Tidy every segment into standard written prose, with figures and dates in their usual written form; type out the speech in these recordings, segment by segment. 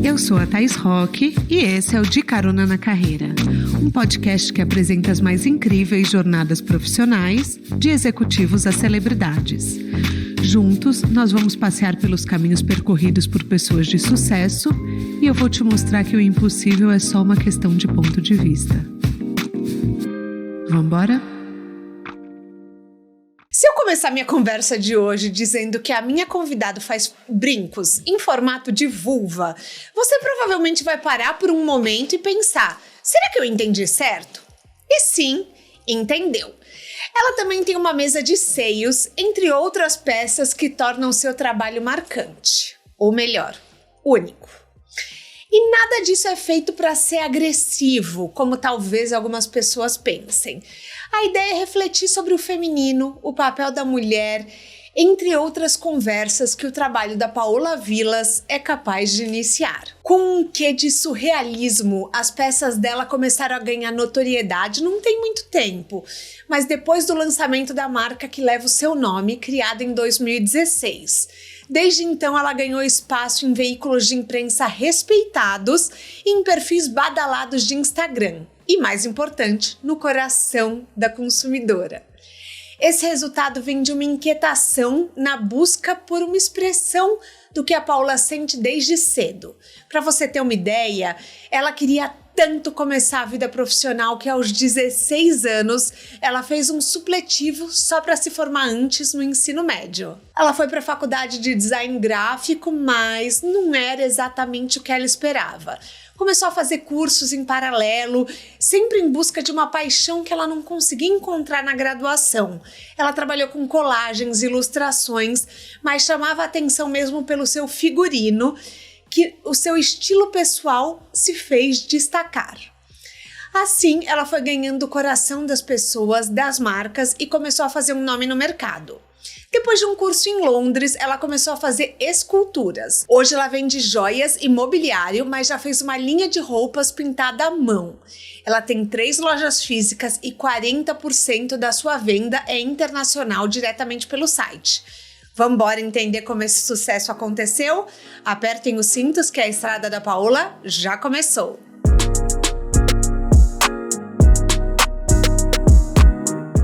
Eu sou a Thaís Roque e esse é o De Carona na Carreira, um podcast que apresenta as mais incríveis jornadas profissionais, de executivos a celebridades. Juntos, nós vamos passear pelos caminhos percorridos por pessoas de sucesso e eu vou te mostrar que o impossível é só uma questão de ponto de vista. Vamos embora? Se eu começar minha conversa de hoje dizendo que a minha convidada faz brincos em formato de vulva, você provavelmente vai parar por um momento e pensar, será que eu entendi certo? E sim, entendeu. Ela também tem uma mesa de seios, entre outras peças que tornam seu trabalho marcante. Ou melhor, único. E nada disso é feito para ser agressivo, como talvez algumas pessoas pensem. A ideia é refletir sobre o feminino, o papel da mulher, entre outras conversas que o trabalho da Paola Vilas é capaz de iniciar. Com um quê de surrealismo, as peças dela começaram a ganhar notoriedade não tem muito tempo, mas depois do lançamento da marca que leva o seu nome, criada em 2016. Desde então, ela ganhou espaço em veículos de imprensa respeitados e em perfis badalados de Instagram. E, mais importante, no coração da consumidora. Esse resultado vem de uma inquietação na busca por uma expressão do que a Paola sente desde cedo. Para você ter uma ideia, ela queria tanto começar a vida profissional que aos 16 anos ela fez um supletivo só para se formar antes no ensino médio. Ela foi para a faculdade de design gráfico, mas não era exatamente o que ela esperava. Começou a fazer cursos em paralelo, sempre em busca de uma paixão que ela não conseguia encontrar na graduação. Ela trabalhou com colagens, ilustrações, mas chamava a atenção mesmo pelo seu figurino, que o seu estilo pessoal se fez destacar. Assim, ela foi ganhando o coração das pessoas, das marcas e começou a fazer um nome no mercado. Depois de um curso em Londres, ela começou a fazer esculturas. Hoje ela vende joias e mobiliário, mas já fez uma linha de roupas pintada à mão. Ela tem 3 lojas físicas e 40% da sua venda é internacional diretamente pelo site. Vamos embora entender como esse sucesso aconteceu? Apertem os cintos que a estrada da Paola já começou.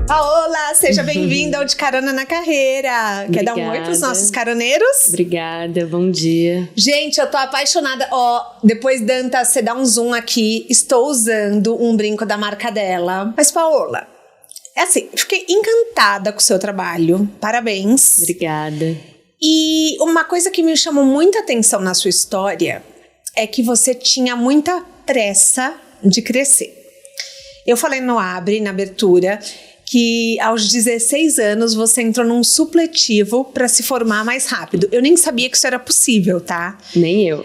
Paola, seja bem-vinda ao De Carona na Carreira. Obrigada. Quer dar um oi para os nossos caroneiros? Obrigada, bom dia. Gente, eu tô apaixonada. Depois, Danta, você dá um zoom aqui. Estou usando um brinco da marca dela. Mas, Paola, é assim, fiquei encantada com o seu trabalho. Parabéns. Obrigada. E uma coisa que me chamou muita atenção na sua história é que você tinha muita pressa de crescer. Eu falei no Abre, na abertura, que aos 16 anos você entrou num supletivo para se formar mais rápido. Eu nem sabia que isso era possível, tá? Nem eu.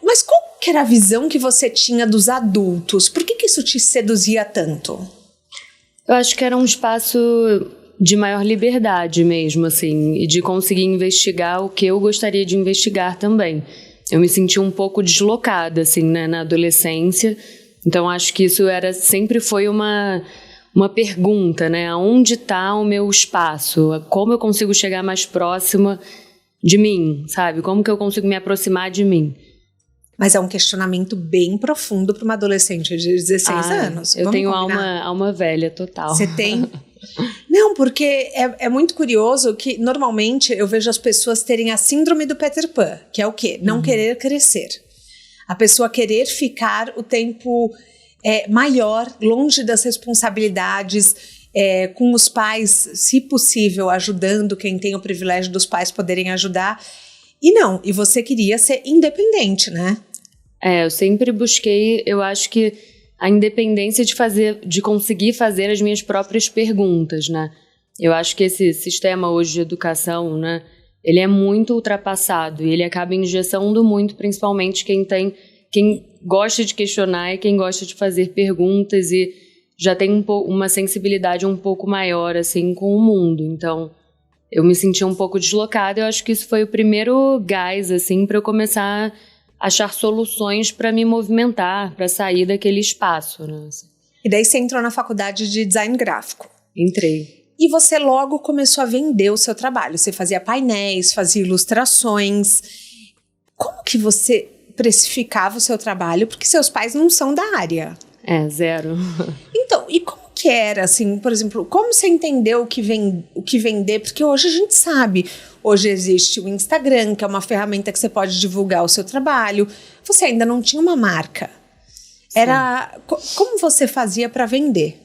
Mas qual que era a visão que você tinha dos adultos? Por que isso te seduzia tanto? Eu acho que era um espaço de maior liberdade mesmo, assim, e de conseguir investigar o que eu gostaria de investigar também. Eu me senti um pouco deslocada, assim, né, na adolescência. Então, acho que isso sempre foi uma pergunta, né? Aonde está o meu espaço? Como eu consigo chegar mais próxima de mim, sabe? Como que eu consigo me aproximar de mim? Mas é um questionamento bem profundo para uma adolescente de 16 anos. Eu tenho alma velha total. Você tem? Não, porque é muito curioso que normalmente eu vejo as pessoas terem a síndrome do Peter Pan, que é o quê? Não querer crescer. A pessoa querer ficar o tempo maior, longe das responsabilidades, com os pais, se possível, ajudando quem tem o privilégio dos pais poderem ajudar. E você queria ser independente, né? Eu sempre busquei, eu acho que a independência de conseguir fazer as minhas próprias perguntas, né? Eu acho que esse sistema hoje de educação, né, ele é muito ultrapassado e ele acaba engessando muito, principalmente quem gosta de questionar e quem gosta de fazer perguntas e já tem uma sensibilidade um pouco maior, assim, com o mundo. Então, eu me senti um pouco deslocada. Eu acho que isso foi o primeiro gás, assim, para eu começar a achar soluções para me movimentar, para sair daquele espaço, né? E daí você entrou na faculdade de design gráfico. Entrei. E você logo começou a vender o seu trabalho. Você fazia painéis, fazia ilustrações. Como que você precificava o seu trabalho? Porque seus pais não são da área. Zero. Então, e como que era, assim, por exemplo, como você entendeu o que vender? Porque hoje a gente sabe, hoje existe o Instagram, que é uma ferramenta que você pode divulgar o seu trabalho. Você ainda não tinha uma marca. Como você fazia para vender?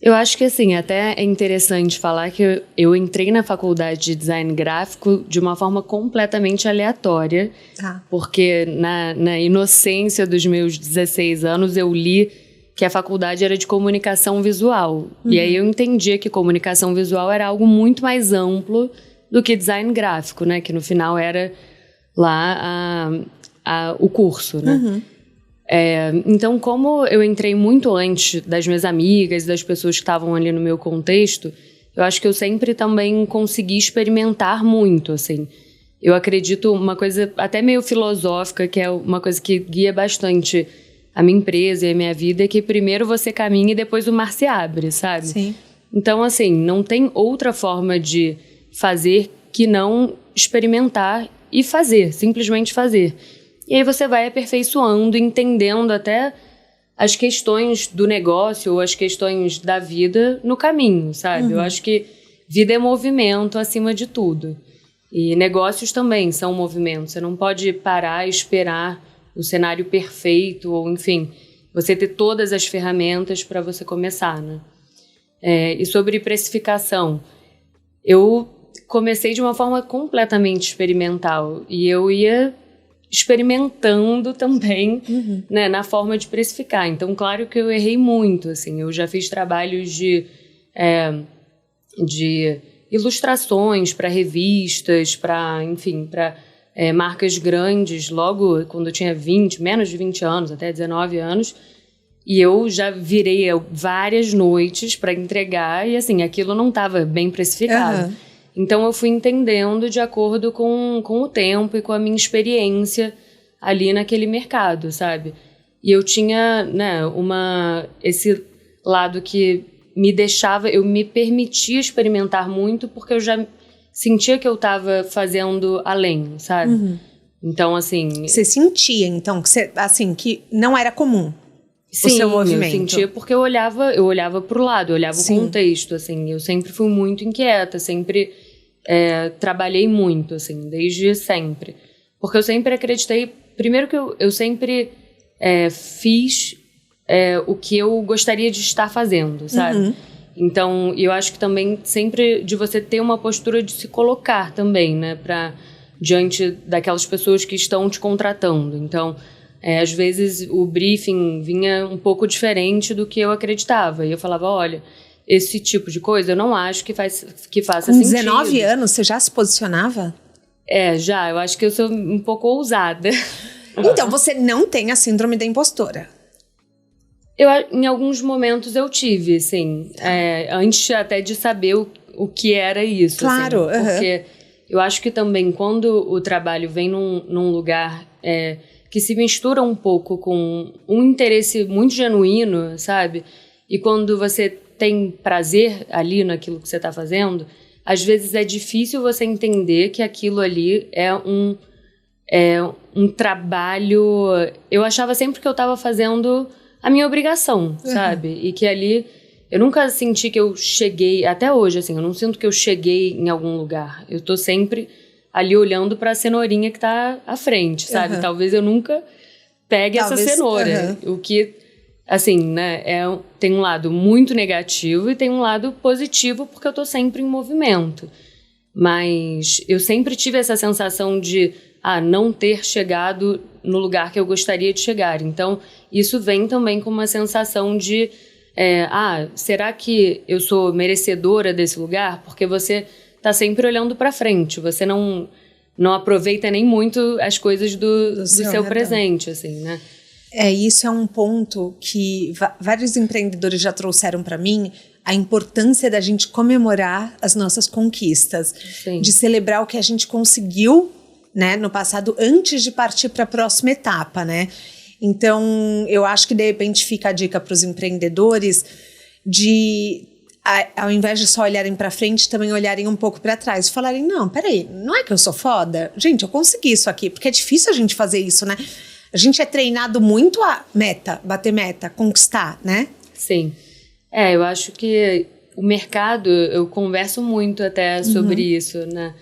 Eu acho que, assim, até é interessante falar que eu entrei na faculdade de design gráfico de uma forma completamente aleatória, porque na inocência dos meus 16 anos eu li que a faculdade era de comunicação visual. E aí eu entendia que comunicação visual era algo muito mais amplo do que design gráfico, né? Que no final era lá o curso, né? Então, como eu entrei muito antes das minhas amigas, das pessoas que estavam ali no meu contexto, eu acho que eu sempre também consegui experimentar muito, assim. Eu acredito uma coisa até meio filosófica, que é uma coisa que guia bastante a minha empresa e a minha vida, é que primeiro você caminha e depois o mar se abre, sabe? Sim. Então, assim, não tem outra forma de fazer que não experimentar e fazer, simplesmente fazer. E aí você vai aperfeiçoando, entendendo até as questões do negócio ou as questões da vida no caminho, sabe? Eu acho que vida é movimento acima de tudo. E negócios também são movimento. Você não pode parar e esperar o cenário perfeito ou, enfim, você ter todas as ferramentas para você começar, né? E sobre precificação, eu comecei de uma forma completamente experimental e eu ia experimentando também, né, na forma de precificar. Então, claro que eu errei muito, assim. Eu já fiz trabalhos de ilustrações para revistas, para, enfim, para marcas grandes, logo quando eu tinha menos de 20 anos, até 19 anos. E eu já virei várias noites para entregar e, assim, aquilo não estava bem precificado. Então, eu fui entendendo de acordo com o tempo e com a minha experiência ali naquele mercado, sabe? E eu tinha, né, esse lado que eu me permitia experimentar muito porque eu já sentia que eu estava fazendo além, sabe? Então, assim... Você sentia, então, que não era comum? Sim, o seu movimento. Eu sentia porque eu olhava pro lado, eu olhava o contexto, assim. Eu sempre fui muito inquieta, sempre trabalhei muito, assim, desde sempre. Porque eu sempre acreditei... Primeiro que eu sempre fiz o que eu gostaria de estar fazendo, sabe? Então, eu acho que também sempre de você ter uma postura de se colocar também, né? Diante daquelas pessoas que estão te contratando. Então... às vezes o briefing vinha um pouco diferente do que eu acreditava. E eu falava, olha, esse tipo de coisa eu não acho que faça sentido. Com 19 anos, você já se posicionava? Já. Eu acho que eu sou um pouco ousada. Então, você não tem a síndrome da impostora? Em alguns momentos eu tive, sim. Antes até de saber o que era isso. Claro. Assim, porque eu acho que também quando o trabalho vem num lugar... que se mistura um pouco com um interesse muito genuíno, sabe? E quando você tem prazer ali naquilo que você está fazendo, às vezes é difícil você entender que aquilo ali é um trabalho... Eu achava sempre que eu estava fazendo a minha obrigação, sabe? E que ali... Eu nunca senti que eu cheguei... Até hoje, assim, eu não sinto que eu cheguei em algum lugar. Eu tô sempre... ali olhando para a cenourinha que tá à frente, sabe? Talvez eu nunca pegue essa cenoura. O que, assim, né, tem um lado muito negativo e tem um lado positivo porque eu tô sempre em movimento. Mas eu sempre tive essa sensação de não ter chegado no lugar que eu gostaria de chegar. Então, isso vem também com uma sensação de será que eu sou merecedora desse lugar? Porque você... tá sempre olhando para frente, você não aproveita nem muito as coisas do seu presente, assim, né? Isso é um ponto que vários empreendedores já trouxeram para mim, a importância da gente comemorar as nossas conquistas, de celebrar o que a gente conseguiu, né, no passado, antes de partir para a próxima etapa, né? Então, eu acho que de repente fica a dica para os empreendedores de... ao invés de só olharem pra frente, também olharem um pouco pra trás e falarem, não, peraí, não é que eu sou foda? Gente, eu consegui isso aqui, porque é difícil a gente fazer isso, né? A gente é treinado muito a bater meta, conquistar, né? Sim. Eu acho que o mercado, eu converso muito até sobre isso, né?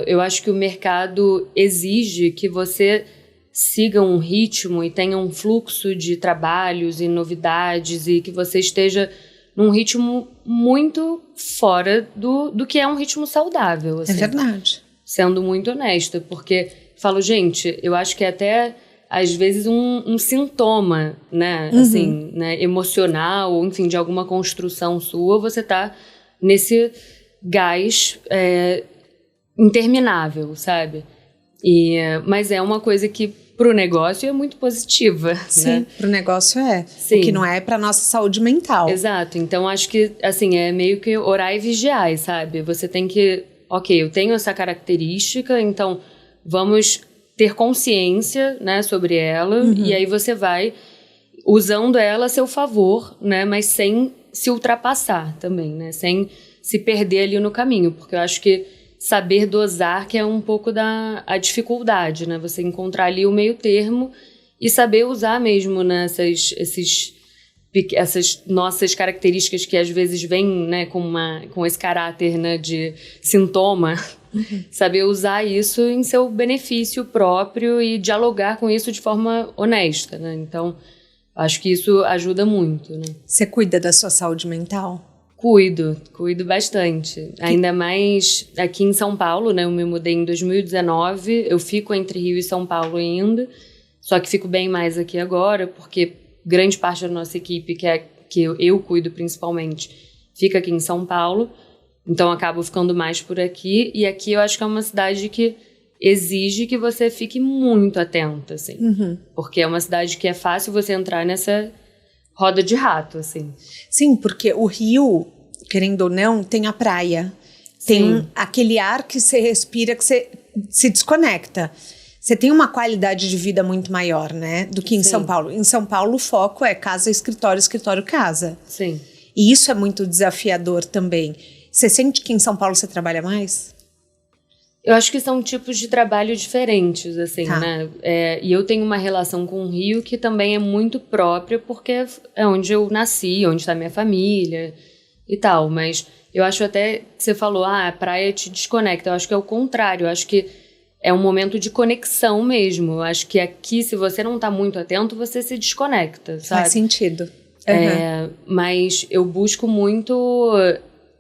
Eu acho que o mercado exige que você siga um ritmo e tenha um fluxo de trabalhos e novidades e que você esteja num ritmo muito fora do que é um ritmo saudável. Assim, é verdade. Sendo muito honesta, porque falo, gente, eu acho que é até, às vezes, um sintoma, né, assim, né, emocional, ou enfim, de alguma construção sua, você tá nesse gás interminável, sabe? Mas é uma coisa que pro negócio é muito positiva. Sim, né? Pro negócio é. Sim. O que não é pra nossa saúde mental. Exato. Então, acho que, assim, é meio que orar e vigiar, sabe? Você tem que... Ok, eu tenho essa característica, então vamos ter consciência, né, sobre ela. E aí você vai usando ela a seu favor, né? Mas sem se ultrapassar também, né? Sem se perder ali no caminho. Porque eu acho que saber dosar que é um pouco a dificuldade, né? Você encontrar ali o meio termo e saber usar mesmo, né, essas nossas características que às vezes vêm, né, com esse caráter, né, de sintoma, saber usar isso em seu benefício próprio e dialogar com isso de forma honesta, né? Então, acho que isso ajuda muito, né? Você cuida da sua saúde mental? Cuido bastante. Ainda mais aqui em São Paulo, né? Eu me mudei em 2019, eu fico entre Rio e São Paulo ainda, só que fico bem mais aqui agora, porque grande parte da nossa equipe, que eu cuido principalmente, fica aqui em São Paulo, então acabo ficando mais por aqui, e aqui eu acho que é uma cidade que exige que você fique muito atenta, assim, porque é uma cidade que é fácil você entrar nessa roda de rato, assim. Sim, porque o Rio, querendo ou não, tem a praia. Tem aquele ar que você respira, que você se desconecta. Você tem uma qualidade de vida muito maior, né? Do que em São Paulo. Em São Paulo, o foco é casa, escritório, escritório, casa. Sim. E isso é muito desafiador também. Você sente que em São Paulo você trabalha mais? Eu acho que são tipos de trabalho diferentes, assim, Tá. né? E eu tenho uma relação com o Rio que também é muito própria, porque é onde eu nasci, onde está minha família e tal. Mas eu acho até que você falou, a praia te desconecta. Eu acho que é o contrário. Eu acho que é um momento de conexão mesmo. Eu acho que aqui, se você não está muito atento, você se desconecta, sabe? Faz sentido. Mas eu busco muito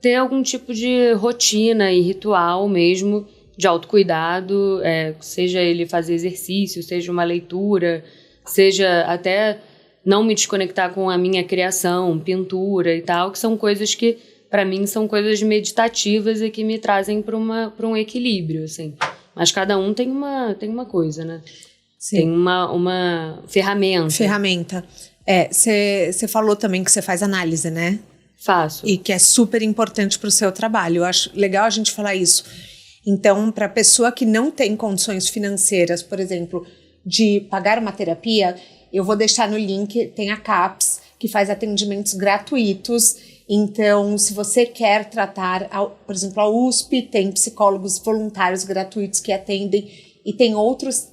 ter algum tipo de rotina e ritual mesmo, de autocuidado, seja ele fazer exercício, seja uma leitura, seja até não me desconectar com a minha criação, pintura e tal, que são coisas que, para mim, são coisas meditativas e que me trazem para um equilíbrio, assim. Mas cada um tem uma coisa, né? Sim. Tem uma ferramenta. Ferramenta. Você falou também que você faz análise, né? Faço. E que é super importante para o seu trabalho. Eu acho legal a gente falar isso. Então, para a pessoa que não tem condições financeiras, por exemplo, de pagar uma terapia, eu vou deixar no link, tem a CAPS, que faz atendimentos gratuitos. Então, se você quer tratar, por exemplo, a USP tem psicólogos voluntários gratuitos que atendem e tem outros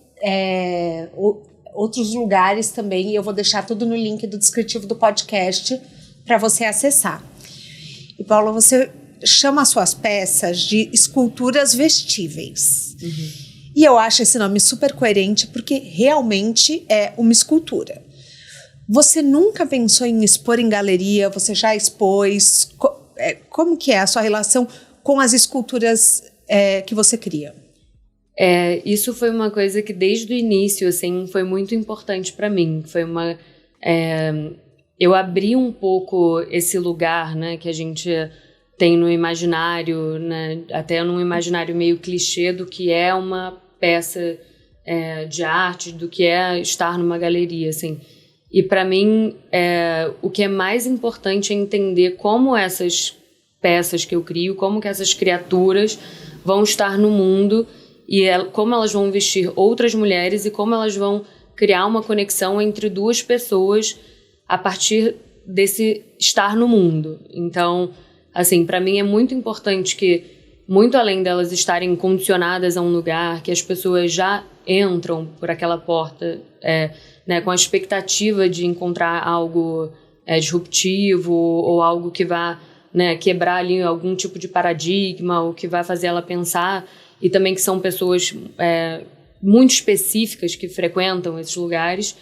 lugares também, e eu vou deixar tudo no link do descritivo do podcast para você acessar. E, Paula, você chama as suas peças de esculturas vestíveis. E eu acho esse nome super coerente porque realmente é uma escultura. Você nunca pensou em expor em galeria? Você já expôs? Como que é a sua relação com as esculturas que você cria? Isso foi uma coisa que desde o início, assim, foi muito importante para mim. Foi eu abri um pouco esse lugar, né, que a gente tem no imaginário, né, até num imaginário meio clichê do que é uma peça de arte, do que é estar numa galeria, assim. E para mim, o que é mais importante é entender como essas peças que eu crio, como que essas criaturas vão estar no mundo e como elas vão vestir outras mulheres e como elas vão criar uma conexão entre duas pessoas a partir desse estar no mundo. Então, assim, para mim é muito importante que, muito além delas estarem condicionadas a um lugar, que as pessoas já entram por aquela porta né, com a expectativa de encontrar algo disruptivo ou algo que vá, né, quebrar ali algum tipo de paradigma ou que vai fazer ela pensar, e também que são pessoas muito específicas que frequentam esses lugares.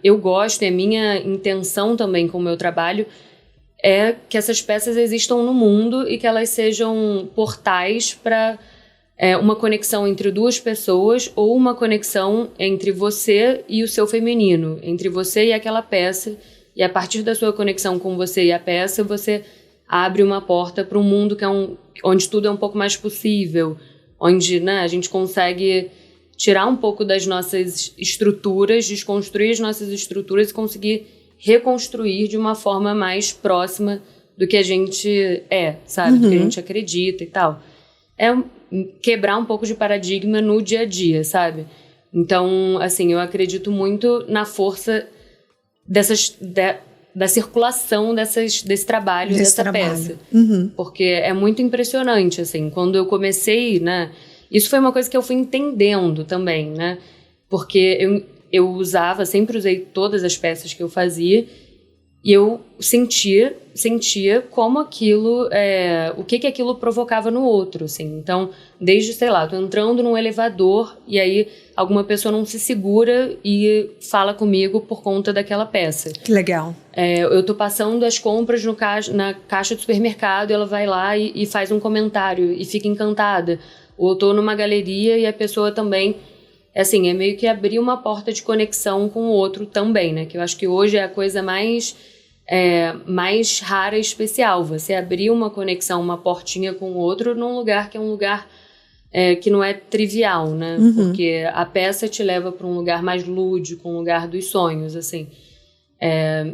Eu gosto, e a minha intenção também com o meu trabalho é que essas peças existam no mundo e que elas sejam portais para uma conexão entre duas pessoas ou uma conexão entre você e o seu feminino, entre você e aquela peça, e a partir da sua conexão com você e a peça, você abre uma porta para um mundo que onde tudo é um pouco mais possível, onde, né, a gente consegue tirar um pouco das nossas estruturas, desconstruir as nossas estruturas e conseguir reconstruir de uma forma mais próxima do que a gente sabe? Do que a gente acredita e tal. Quebrar um pouco de paradigma no dia a dia, sabe? Então, assim, eu acredito muito na força da circulação desse trabalho, dessa peça. Porque é muito impressionante, assim, quando eu comecei, né? Isso foi uma coisa que eu fui entendendo também, né? Porque eu sempre usei todas as peças que eu fazia, e eu sentia como aquilo, o que aquilo provocava no outro, assim. Então, desde, sei lá, tô entrando num elevador e aí alguma pessoa não se segura e fala comigo por conta daquela peça. Que legal. Eu tô passando as compras na caixa do supermercado, ela vai lá e faz um comentário e fica encantada. Ou eu tô numa galeria e a pessoa também... Assim, é meio que abrir uma porta de conexão com o outro também, né? Que eu acho que hoje é a coisa mais rara e especial. Você abrir uma conexão, uma portinha com o outro num lugar que é um lugar que não é trivial, né? Porque a peça te leva para um lugar mais lúdico, um lugar dos sonhos, assim.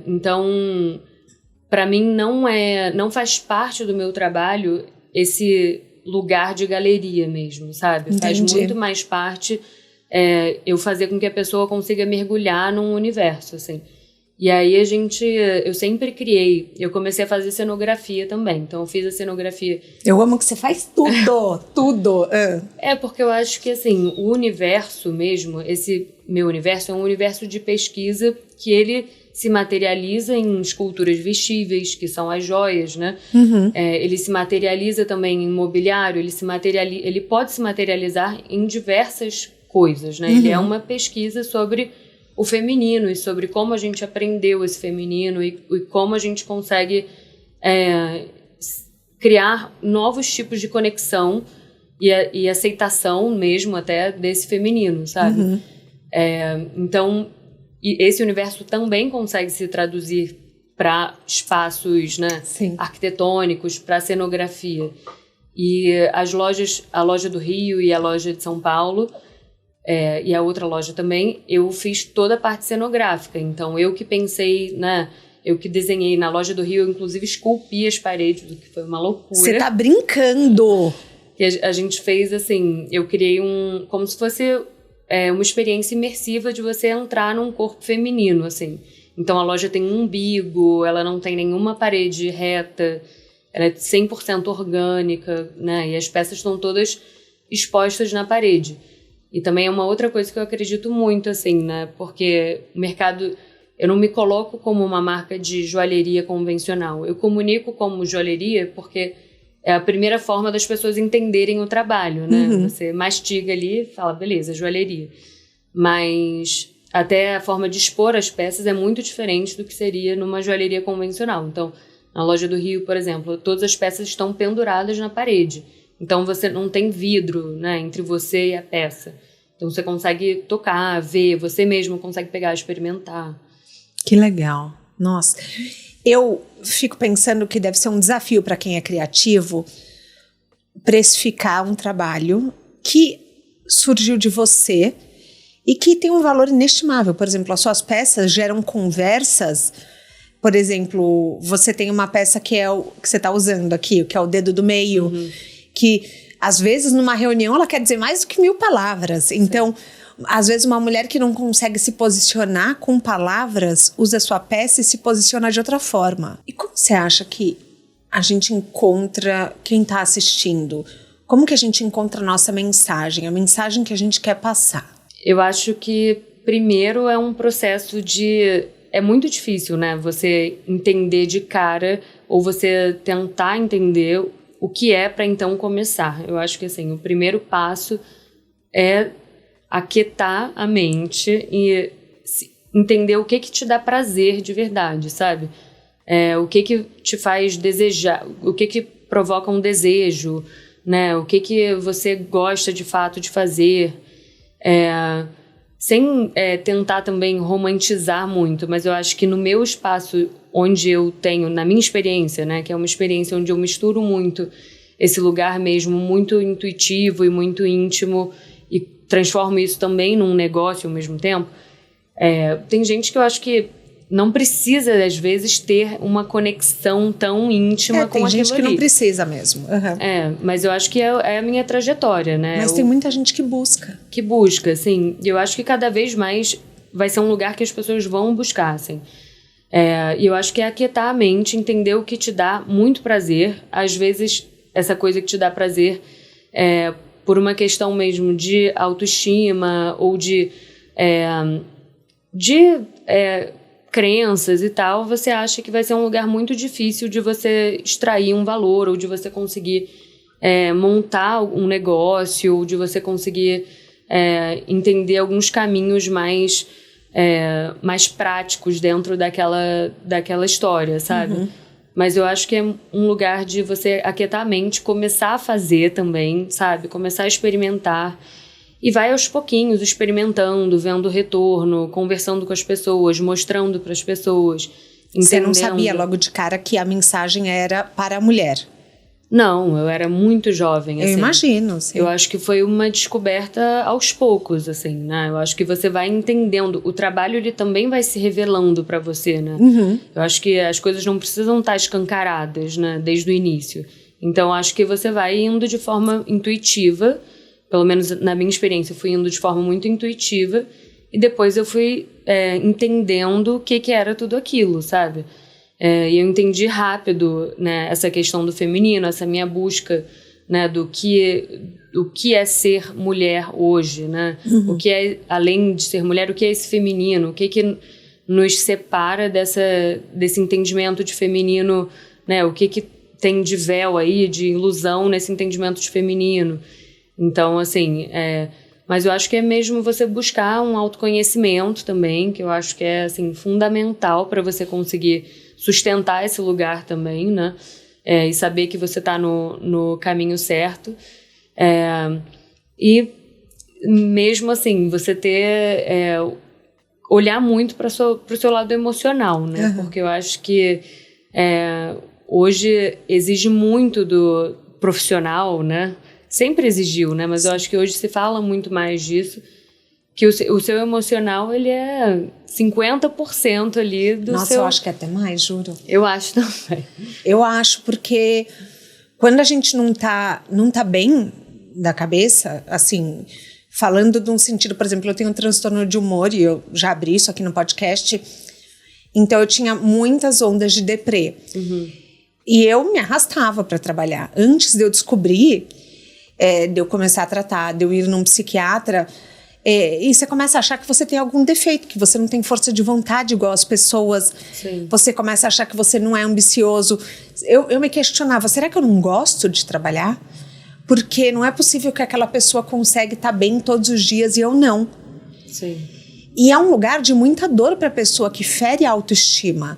Então, para mim, não faz parte do meu trabalho esse lugar de galeria mesmo, sabe? Entendi. Faz muito mais parte... eu fazer com que a pessoa consiga mergulhar num universo, assim. E aí eu sempre eu comecei a fazer cenografia também, então eu fiz a cenografia. Eu amo que você faz tudo, tudo. Porque eu acho que, assim, o universo mesmo, esse meu universo é um universo de pesquisa que ele se materializa em esculturas vestíveis, que são as joias, né? Ele se materializa também em mobiliário, ele pode se materializar em diversas coisas, né? Ele é uma pesquisa sobre o feminino e sobre como a gente aprendeu esse feminino e como a gente consegue criar novos tipos de conexão e aceitação mesmo até desse feminino, sabe? Então, esse universo também consegue se traduzir para espaços, né, arquitetônicos, para cenografia. E a loja do Rio e a loja de São Paulo, e a outra loja também, eu fiz toda a parte cenográfica. Então, eu que pensei, né? Eu que desenhei na loja do Rio, eu inclusive esculpi as paredes, o que foi uma loucura. Você tá brincando! E a gente fez, assim, eu criei como se fosse uma experiência imersiva de você entrar num corpo feminino, assim. Então, a loja tem um umbigo, ela não tem nenhuma parede reta, ela é 100% orgânica, né? E as peças estão todas expostas na parede. E também é uma outra coisa que eu acredito muito, assim, né? Porque o mercado... Eu não me coloco como uma marca de joalheria convencional. Eu comunico como joalheria porque é a primeira forma das pessoas entenderem o trabalho, né? Você mastiga ali e fala, beleza, joalheria. Mas até a forma de expor as peças é muito diferente do que seria numa joalheria convencional. Então, na loja do Rio, por exemplo, todas as peças estão penduradas na parede. Então, você não tem vidro, né, entre você e a peça. Então, você consegue tocar, ver, você mesmo consegue pegar, experimentar. Que legal. Nossa. Eu fico pensando que deve ser um desafio para quem é criativo precificar um trabalho que surgiu de você e que tem um valor inestimável. Por exemplo, as suas peças geram conversas. Por exemplo, você tem uma peça que é o que você está usando aqui, que é o dedo do meio, que às vezes numa reunião ela quer dizer mais do que 1000 palavras. Então, Às vezes uma mulher que não consegue se posicionar com palavras, usa sua peça e se posiciona de outra forma. E como você acha que a gente encontra quem está assistindo? Como que a gente encontra a nossa mensagem, a mensagem que a gente quer passar? Eu acho que primeiro é um processo de... É muito difícil, né? Você entender de cara ou você tentar entender o que é para então começar. Eu acho que assim, o primeiro passo é aquietar a mente e entender o que te dá prazer de verdade, sabe? O que te faz desejar, o que provoca um desejo, né? O que você gosta de fato de fazer. Sem tentar também romantizar muito, mas eu acho que no meu espaço onde eu tenho, na minha experiência, né, que é uma experiência onde eu misturo muito esse lugar mesmo muito intuitivo e muito íntimo e transformo isso também num negócio ao mesmo tempo, tem gente que eu acho que não precisa, às vezes, ter uma conexão tão íntima com aquilo ali. Tem gente que não precisa mesmo. Uhum. Mas eu acho que é a minha trajetória, né? Mas tem muita gente que busca. Que busca, assim. Eu acho que cada vez mais vai ser um lugar que as pessoas vão buscar, assim. E eu acho que é aquietar a mente, entender o que te dá muito prazer. Às vezes, essa coisa que te dá prazer por uma questão mesmo de autoestima ou de crenças e tal, você acha que vai ser um lugar muito difícil de você extrair um valor ou de você conseguir montar um negócio ou de você conseguir entender alguns caminhos mais práticos dentro daquela história, sabe? Uhum. Mas eu acho que é um lugar de você aquietar a mente, começar a fazer também, sabe? Começar a experimentar. E vai aos pouquinhos, experimentando, vendo o retorno, conversando com as pessoas, mostrando para as pessoas, entendendo. Você não sabia logo de cara que a mensagem era para a mulher? Não, eu era muito jovem, assim. Eu imagino, sim. Eu acho que foi uma descoberta aos poucos, assim, né? Eu acho que você vai entendendo. O trabalho, ele também vai se revelando para você, né? Uhum. Eu acho que as coisas não precisam estar escancaradas, né? Desde o início. Então, acho que você vai indo de forma intuitiva. Pelo menos na minha experiência, eu fui indo de forma muito intuitiva. E depois eu fui entendendo o que era tudo aquilo, sabe? E eu entendi rápido, né, essa questão do feminino, essa minha busca, né, do que é ser mulher hoje, né? Uhum. O que é, além de ser mulher, o que é esse feminino? O que nos separa desse entendimento de feminino, né? O que tem de véu aí, de ilusão nesse entendimento de feminino? Então, assim, mas eu acho que é mesmo você buscar um autoconhecimento também, que eu acho que é, assim, fundamental para você conseguir sustentar esse lugar também, né? E saber que você está no caminho certo. E mesmo assim, você olhar muito para o seu lado emocional, né? Uhum. Porque eu acho que hoje exige muito do profissional, né? Sempre exigiu, né? Mas eu acho que hoje se fala muito mais disso, que o seu emocional, ele é 50% ali do Nossa, seu... eu acho que é até mais, juro. Eu acho também. Eu acho, porque quando a gente não tá bem da cabeça, assim, falando de um sentido, por exemplo, eu tenho um transtorno de humor, e eu já abri isso aqui no podcast, então eu tinha muitas ondas de deprê. Uhum. E eu me arrastava para trabalhar. Antes de eu descobrir... de eu começar a tratar, de eu ir num psiquiatra, e você começa a achar que você tem algum defeito, que você não tem força de vontade igual as pessoas. Sim. Você começa a achar que você não é ambicioso. Eu me questionava, será que eu não gosto de trabalhar? Porque não é possível que aquela pessoa consegue estar bem todos os dias e eu não. Sim. E é um lugar de muita dor para a pessoa, que fere a autoestima.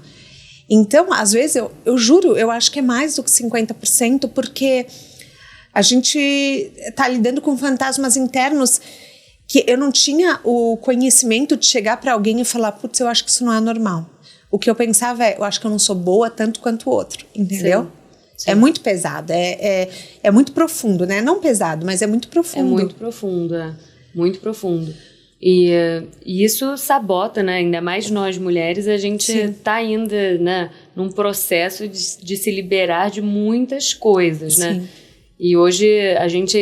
Então, às vezes, eu juro, eu acho que é mais do que 50%, porque... a gente está lidando com fantasmas internos que eu não tinha o conhecimento de chegar para alguém e falar, putz, eu acho que isso não é normal. O que eu pensava eu acho que eu não sou boa tanto quanto o outro, entendeu? Sim. Sim. É muito pesado, é muito profundo, né? Não pesado, mas é muito profundo. É muito profundo, muito profundo. E isso sabota, né? Ainda mais nós mulheres, a gente está ainda, né, num processo de se liberar de muitas coisas, né? E hoje a gente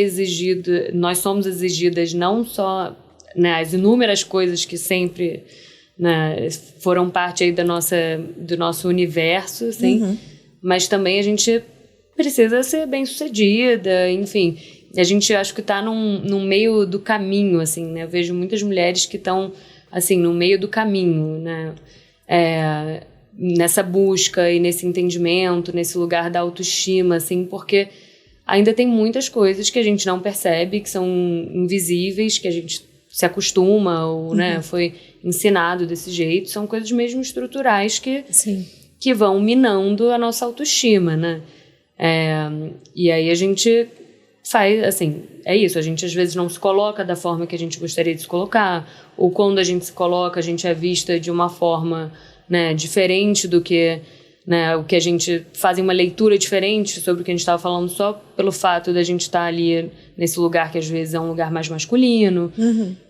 nós somos exigidas não só né, as inúmeras coisas que sempre, né, foram parte aí do nosso universo, assim, mas também a gente precisa ser bem-sucedida, enfim. A gente acho que está num meio do caminho, assim, né? Eu vejo muitas mulheres que estão, assim, no meio do caminho, né? Nessa busca e nesse entendimento, nesse lugar da autoestima, assim, porque ainda tem muitas coisas que a gente não percebe, que são invisíveis, que a gente se acostuma ou, né, foi ensinado desse jeito. São coisas mesmo estruturais que vão minando a nossa autoestima, né? E aí a gente faz, assim, é isso, a gente às vezes não se coloca da forma que a gente gostaria de se colocar, ou quando a gente se coloca, a gente é vista de uma forma, né, diferente do que, né, o que a gente faz uma leitura diferente sobre o que a gente estava falando só pelo fato da gente estar ali nesse lugar que às vezes é um lugar mais masculino.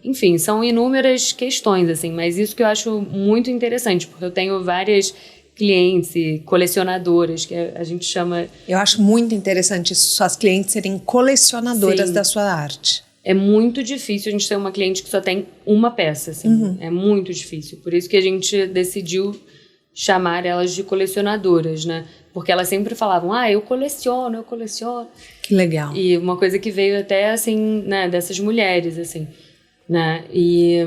Enfim, são inúmeras questões, assim, mas isso que eu acho muito interessante, porque eu tenho várias clientes e colecionadoras, que a gente chama... Eu acho muito interessante isso, suas clientes serem colecionadoras da sua arte. É muito difícil a gente ter uma cliente que só tem uma peça, assim. É muito difícil. Por isso que a gente decidiu chamar elas de colecionadoras, né? Porque elas sempre falavam, eu coleciono. Que legal. E uma coisa que veio até, assim, né, dessas mulheres, assim, né? E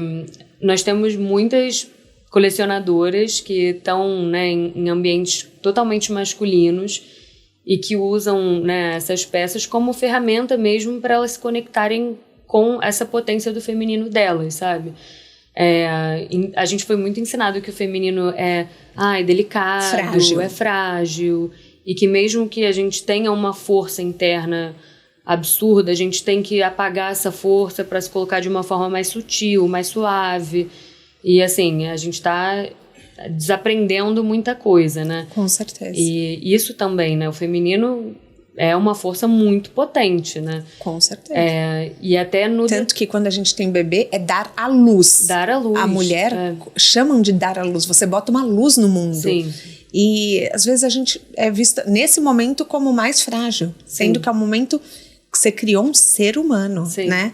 nós temos muitas colecionadoras que estão, né, em ambientes totalmente masculinos e que usam, né, essas peças como ferramenta mesmo para elas se conectarem com essa potência do feminino delas, sabe? A gente foi muito ensinado que o feminino é delicado, é frágil, e que mesmo que a gente tenha uma força interna absurda, a gente tem que apagar essa força para se colocar de uma forma mais sutil, mais suave. E, assim, a gente está desaprendendo muita coisa, né? Com certeza. E isso também, né? O feminino é uma força muito potente, né? Com certeza. E até no... Tanto que quando a gente tem bebê, é dar à luz. Dar à luz. A mulher chamam de dar à luz. Você bota uma luz no mundo. Sim. E, às vezes, a gente é vista nesse momento como mais frágil. Sendo que é o momento que você criou um ser humano, né?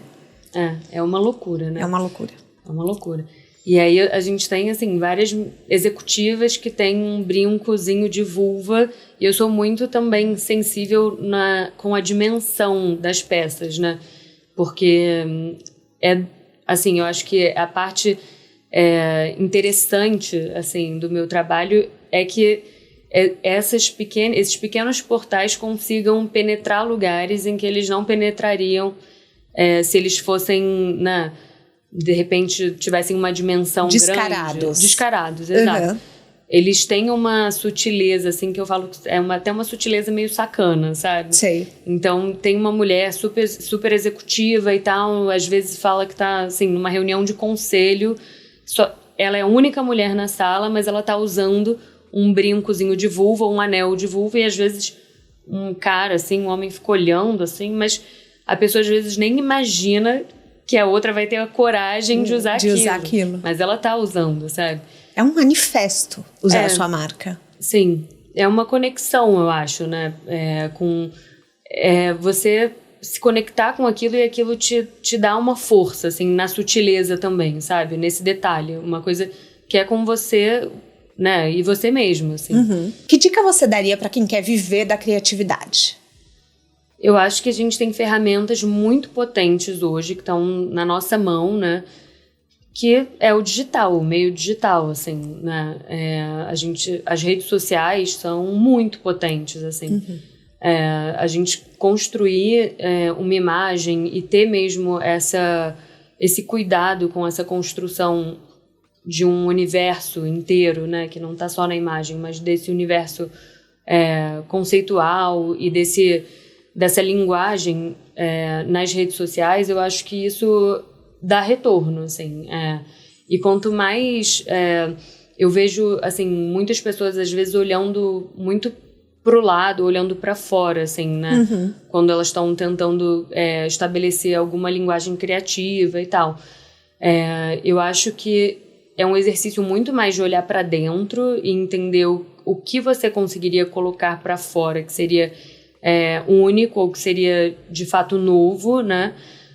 É uma loucura, né? É uma loucura. É uma loucura. E aí a gente tem, assim, várias executivas que têm um brincozinho de vulva, e eu sou muito também sensível com a dimensão das peças, né? Porque assim, eu acho que a parte interessante, assim, do meu trabalho é que esses pequenos portais consigam penetrar lugares em que eles não penetrariam se eles fossem, de repente tivessem uma dimensão grande. Descarados, exato. Eles têm uma sutileza, assim, que eu falo que até uma sutileza meio sacana, sabe? Sei. Então, tem uma mulher super, super executiva e tal, às vezes fala que tá, assim, numa reunião de conselho, ela é a única mulher na sala, mas ela tá usando um brincozinho de vulva, um anel de vulva, e às vezes um cara, assim, um homem fica olhando, assim, mas a pessoa às vezes nem imagina que a outra vai ter a coragem de usar aquilo. Mas ela tá usando, sabe? É um manifesto usar a sua marca. Sim. É uma conexão, eu acho, né? Você se conectar com aquilo e aquilo te dá uma força, assim, na sutileza também, sabe? Nesse detalhe. Uma coisa que é com você, né? E você mesmo, assim. Que dica você daria para quem quer viver da criatividade? Eu acho que a gente tem ferramentas muito potentes hoje que estão na nossa mão, né? Que é o digital, o meio digital, assim, né? As redes sociais são muito potentes, assim. A gente construir uma imagem e ter mesmo esse cuidado com essa construção de um universo inteiro, né? Que não está só na imagem, mas desse universo conceitual e dessa linguagem nas redes sociais, eu acho que isso dá retorno, assim. E quanto mais... eu vejo, assim, muitas pessoas, às vezes, olhando muito pro lado, olhando para fora, assim, né? Quando elas estão tentando estabelecer alguma linguagem criativa e tal. Eu acho que é um exercício muito mais de olhar para dentro e entender o que você conseguiria colocar para fora, que seria... único ou que seria de fato novo, né?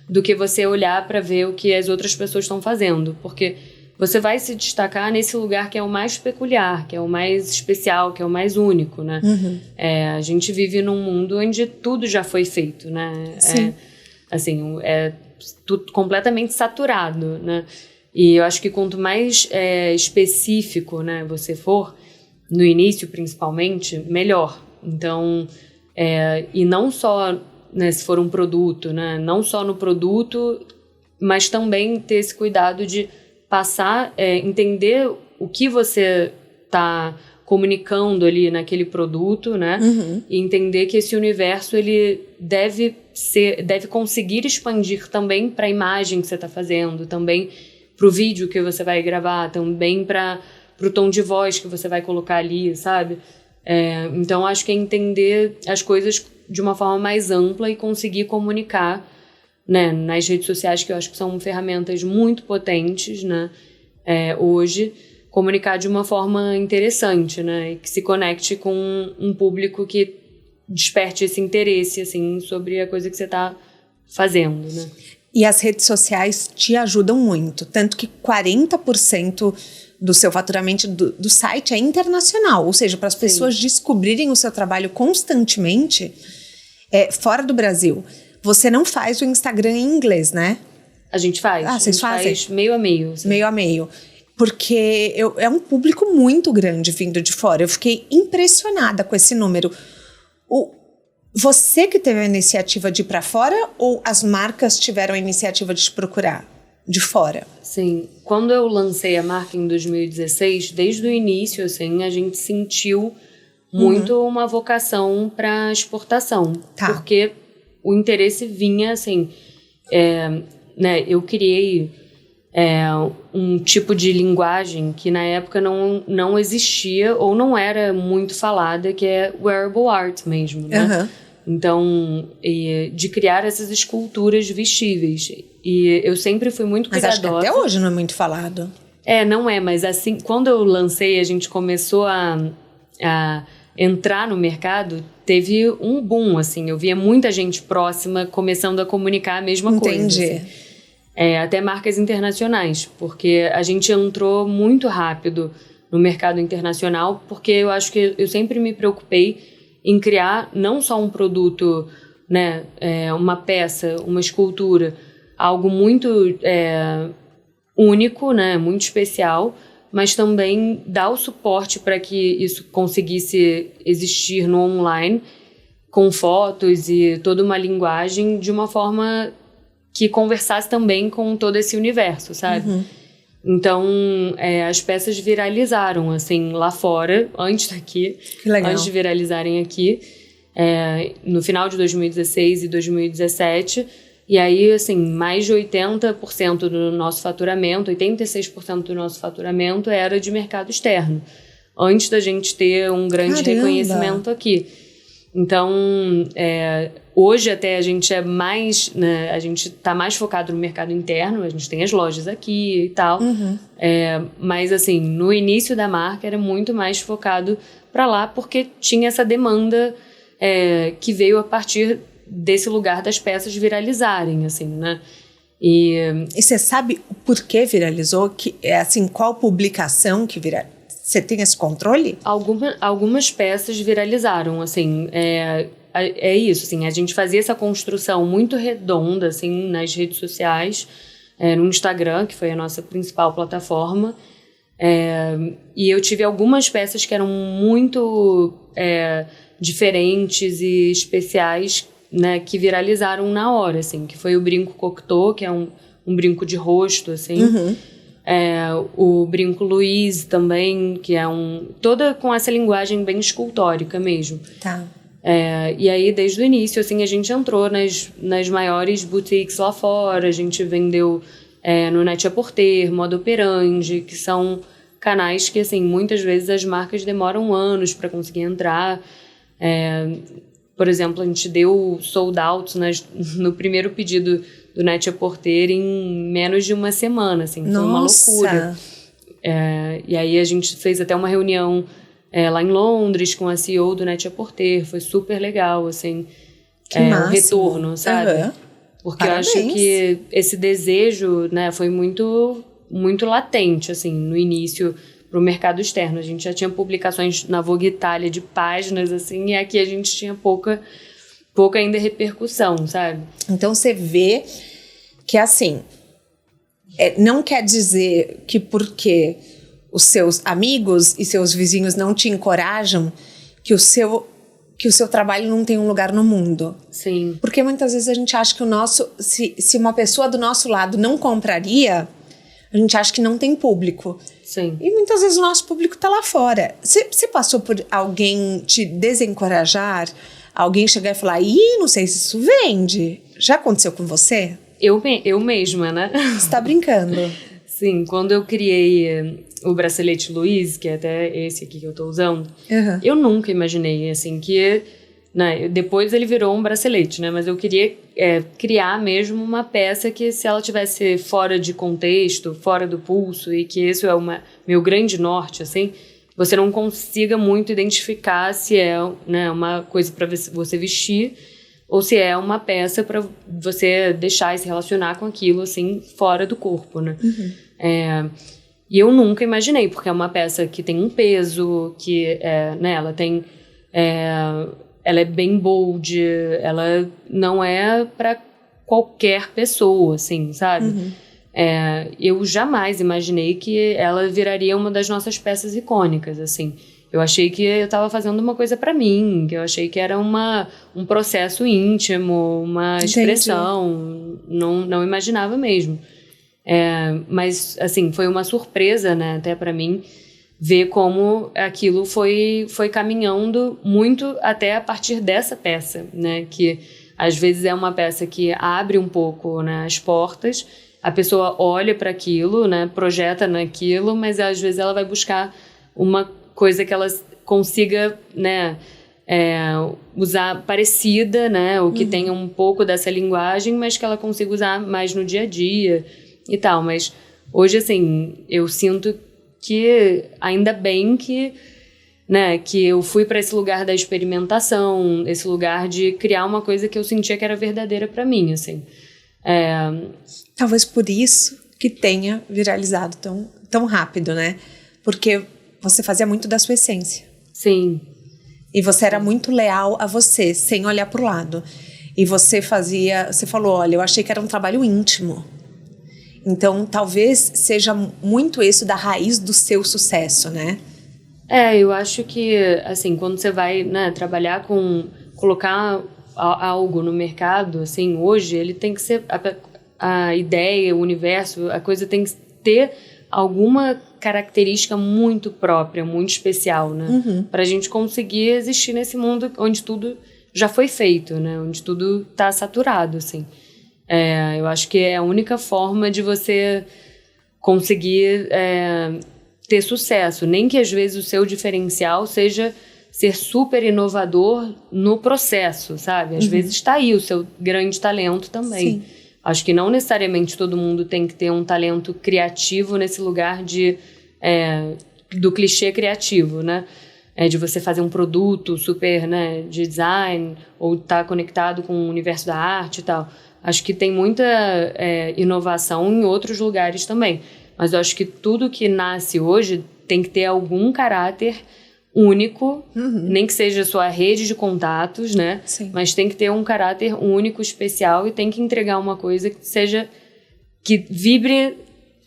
do que você olhar para ver o que as outras pessoas estão fazendo. Porque você vai se destacar nesse lugar que é o mais peculiar, que é o mais especial, que é o mais único, né? A gente vive num mundo onde tudo já foi feito, né? Sim. É tudo completamente saturado, né? E eu acho que quanto mais específico, né, você for, no início principalmente, melhor. Então, e não só, né, se for um produto, né? Não só no produto, mas também ter esse cuidado de passar, entender o que você está comunicando ali naquele produto, né? E entender que esse universo ele deve conseguir expandir também para a imagem que você está fazendo, também para o vídeo que você vai gravar, também para o tom de voz que você vai colocar ali, sabe? Então, acho que é entender as coisas de uma forma mais ampla e conseguir comunicar, né, nas redes sociais, que eu acho que são ferramentas muito potentes, né, hoje, comunicar de uma forma interessante, né, e que se conecte com um público que desperte esse interesse, assim, sobre a coisa que você está fazendo, né. E as redes sociais te ajudam muito, tanto que 40% do seu faturamento do site é internacional, ou seja, para as pessoas descobrirem o seu trabalho constantemente fora do Brasil. Você não faz o Instagram em inglês, né? A gente faz. Vocês fazem? Faz meio a meio. Assim. Meio a meio. Porque é um público muito grande vindo de fora. Eu fiquei impressionada com esse número. Você que teve a iniciativa de ir para fora ou as marcas tiveram a iniciativa de te procurar de fora? Sim. Quando eu lancei a marca em 2016, desde o início, assim, a gente sentiu muito uma vocação para exportação. Tá. Porque o interesse vinha, assim, né, eu criei um tipo de linguagem que na época não existia ou não era muito falada, que é wearable art mesmo, né? Então, de criar essas esculturas vestíveis. E eu sempre fui muito cuidadosa. Mas acho que até hoje não é muito falado. Não é, mas assim, quando eu lancei, a gente começou a entrar no mercado, teve um boom, assim. Eu via muita gente próxima começando a comunicar a mesma coisa. Entendi. Assim. Até marcas internacionais, porque a gente entrou muito rápido no mercado internacional, porque eu acho que eu sempre me preocupei em criar não só um produto, né, uma peça, uma escultura, algo muito único, né, muito especial, mas também dar o suporte para que isso conseguisse existir no online, com fotos e toda uma linguagem de uma forma que conversasse também com todo esse universo, sabe? Então, as peças viralizaram, assim, lá fora, antes daqui. Que legal. Antes de viralizarem aqui, no final de 2016 e 2017. E aí, assim, mais de 80% do nosso faturamento, 86% do nosso faturamento era de mercado externo, antes da gente ter um grande reconhecimento aqui. Então, hoje até a gente mais, né, a gente está mais focado no mercado interno, a gente tem as lojas aqui e tal, mas assim, no início da marca era muito mais focado para lá, porque tinha essa demanda que veio a partir desse lugar das peças viralizarem, assim, né? E você sabe o porquê viralizou? Assim, qual publicação que viralizou? Você tem esse controle? Algumas peças viralizaram, assim, isso, assim, a gente fazia essa construção muito redonda, assim, nas redes sociais, no Instagram, que foi a nossa principal plataforma, e eu tive algumas peças que eram muito diferentes e especiais, né, que viralizaram na hora, assim, que foi o brinco Cocteau, que é um brinco de rosto, assim, o brinco Louise também, que é toda com essa linguagem bem escultórica mesmo. Tá. E aí, desde o início, assim, a gente entrou nas maiores boutiques lá fora, a gente vendeu no Net-a-Porter, Moda Operandi, que são canais que, assim, muitas vezes as marcas demoram anos para conseguir entrar. Por exemplo, a gente deu sold out no primeiro pedido do Net-a-Porter em menos de uma semana, assim, foi uma loucura. E aí a gente fez até uma reunião lá em Londres com a CEO do Net-a-Porter, foi super legal, assim, que máximo. o retorno, sabe? Porque Parabéns. eu acho que esse desejo, né, foi muito, muito latente, assim, no início, para o mercado externo. A gente já tinha publicações na Vogue Itália de páginas, assim, e aqui a gente tinha pouca ainda repercussão, sabe? Então você vê que, assim, não quer dizer que porque os seus amigos e seus vizinhos não te encorajam que o seu trabalho não tem um lugar no mundo. Sim. Porque muitas vezes a gente acha que se uma pessoa do nosso lado não compraria, a gente acha que não tem público. Sim. E muitas vezes o nosso público está lá fora. Você passou por alguém te desencorajar? Alguém chegar e falar, não sei se isso vende? Já aconteceu com você? Eu mesma, né? Você tá brincando. Sim, quando eu criei o bracelete Louise, que é até esse aqui que eu tô usando, eu nunca imaginei, assim, que... Né, depois ele virou um bracelete, né? Mas eu queria criar mesmo uma peça que, se ela tivesse fora de contexto, fora do pulso, e que esse é meu grande norte, assim, você não consiga muito identificar se é, né, uma coisa para você vestir ou se é uma peça para você deixar e se relacionar com aquilo, assim, fora do corpo, né? E eu nunca imaginei, porque é uma peça que tem um peso, que né, ela tem... ela é bem bold, ela não é para qualquer pessoa, assim, sabe? Eu jamais imaginei que ela viraria uma das nossas peças icônicas, assim. Eu achei que eu estava fazendo uma coisa para mim, que eu achei que era um processo íntimo, uma expressão, não imaginava mesmo. Mas, assim, foi uma surpresa, né, até para mim, ver como aquilo foi caminhando muito até a partir dessa peça, né? Que às vezes é uma peça que abre um pouco, né, as portas, a pessoa olha para aquilo, né, projeta naquilo, mas às vezes ela vai buscar uma coisa que ela consiga, né, usar parecida, né, ou que tenha um pouco dessa linguagem, mas que ela consiga usar mais no dia a dia e tal. Mas hoje, assim, eu sinto que ainda bem que, né, que eu fui para esse lugar da experimentação, esse lugar de criar uma coisa que eu sentia que era verdadeira para mim, assim. Talvez por isso que tenha viralizado tão rápido, né? Porque você fazia muito da sua essência. Sim. E você era muito leal a você, sem olhar pro lado. E você falou, olha, eu achei que era um trabalho íntimo. Então, talvez seja muito isso da raiz do seu sucesso, né? Eu acho que, assim, quando você vai, né, trabalhar colocar algo no mercado, assim, hoje, ele tem que ser, a ideia, o universo, a coisa tem que ter alguma característica muito própria, muito especial, né? Pra gente conseguir existir nesse mundo onde tudo já foi feito, né? Onde tudo tá saturado, assim. Eu acho que é a única forma de você conseguir ter sucesso. Nem que às vezes o seu diferencial seja ser super inovador no processo, sabe? Às vezes está aí o seu grande talento também. Sim. Acho que não necessariamente todo mundo tem que ter um talento criativo nesse lugar do clichê criativo, né? De você fazer um produto super, né, de design ou estar conectado com o universo da arte e tal. Acho que tem muita inovação em outros lugares também. Mas eu acho que tudo que nasce hoje tem que ter algum caráter único, nem que seja a sua rede de contatos, né? Sim. Mas tem que ter um caráter único, especial, e tem que entregar uma coisa que vibre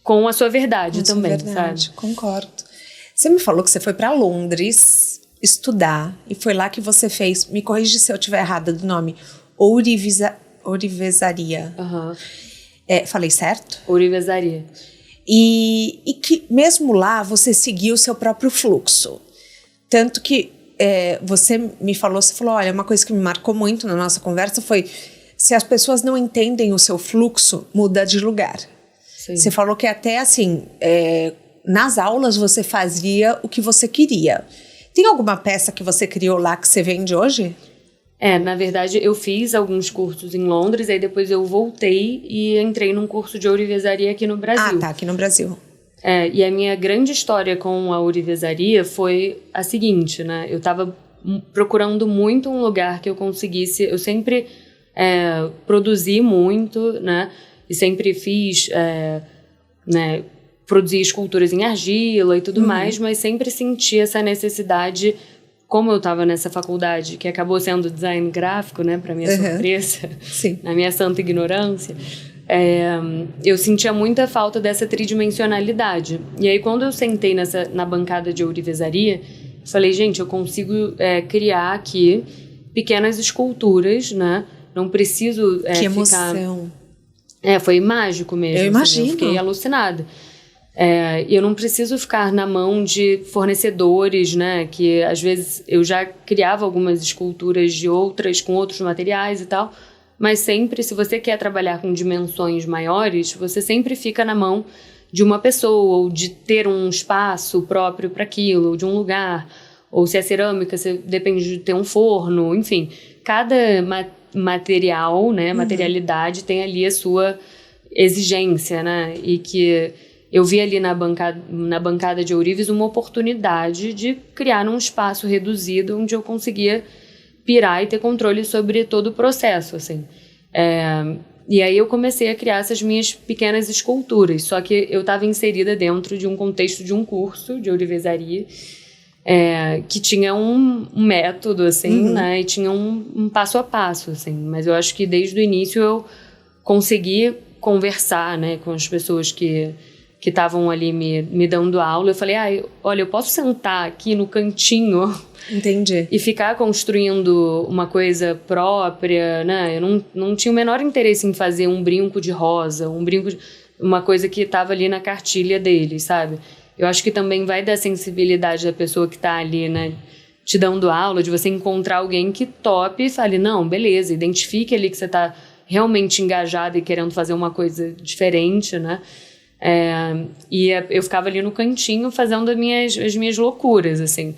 com a sua verdade também, sabe? Concordo. Você me falou que você foi para Londres estudar e foi lá que você fez, me corrige se eu estiver errada do nome, ourivesaria. Falei certo? Ourivesaria. E que mesmo lá você seguiu o seu próprio fluxo. Tanto que você falou, olha, uma coisa que me marcou muito na nossa conversa foi, se as pessoas não entendem o seu fluxo, muda de lugar. Sim. Você falou que até assim, nas aulas você fazia o que você queria. Tem alguma peça que você criou lá que você vende hoje? Na verdade, eu fiz alguns cursos em Londres, aí depois eu voltei e entrei num curso de ourivesaria aqui no Brasil. Ah, tá, aqui no Brasil. E a minha grande história com a ourivesaria foi a seguinte, né? Eu estava procurando muito um lugar que eu conseguisse... Eu sempre produzi muito, né? E sempre fiz, né? Produzi esculturas em argila e tudo mais, mas sempre senti essa necessidade, como eu estava nessa faculdade, que acabou sendo design gráfico, né? Para minha surpresa, na minha santa ignorância, eu sentia muita falta dessa tridimensionalidade. E aí, quando eu sentei na bancada de ourivesaria, falei, gente, eu consigo criar aqui pequenas esculturas, né? Não preciso que emoção! Foi mágico mesmo. Eu imagino. Eu fiquei alucinada. Eu não preciso ficar na mão de fornecedores, né? Que às vezes eu já criava algumas esculturas com outros materiais e tal, mas sempre, se você quer trabalhar com dimensões maiores, você sempre fica na mão de uma pessoa, ou de ter um espaço próprio para aquilo, ou de um lugar, ou se é cerâmica, você depende de ter um forno, enfim. Cada material, né? Materialidade tem ali a sua exigência, né? E que eu vi ali na bancada de ourives uma oportunidade de criar um espaço reduzido onde eu conseguia pirar e ter controle sobre todo o processo, assim. E aí eu comecei a criar essas minhas pequenas esculturas, só que eu estava inserida dentro de um contexto de um curso de ourivesaria, que tinha um método, assim, né? E tinha um passo a passo, assim. Mas eu acho que desde o início eu consegui conversar, né, com as pessoas que estavam ali me dando aula. Eu falei, olha, eu posso sentar aqui no cantinho. Entendi. E ficar construindo uma coisa própria, né? Eu não tinha o menor interesse em fazer um brinco de rosa, uma coisa que estava ali na cartilha deles, sabe? Eu acho que também vai da sensibilidade da pessoa que está ali, né, te dando aula, de você encontrar alguém que tope e fale, não, beleza, identifique ali que você está realmente engajado e querendo fazer uma coisa diferente, né? E eu ficava ali no cantinho fazendo as minhas loucuras, assim.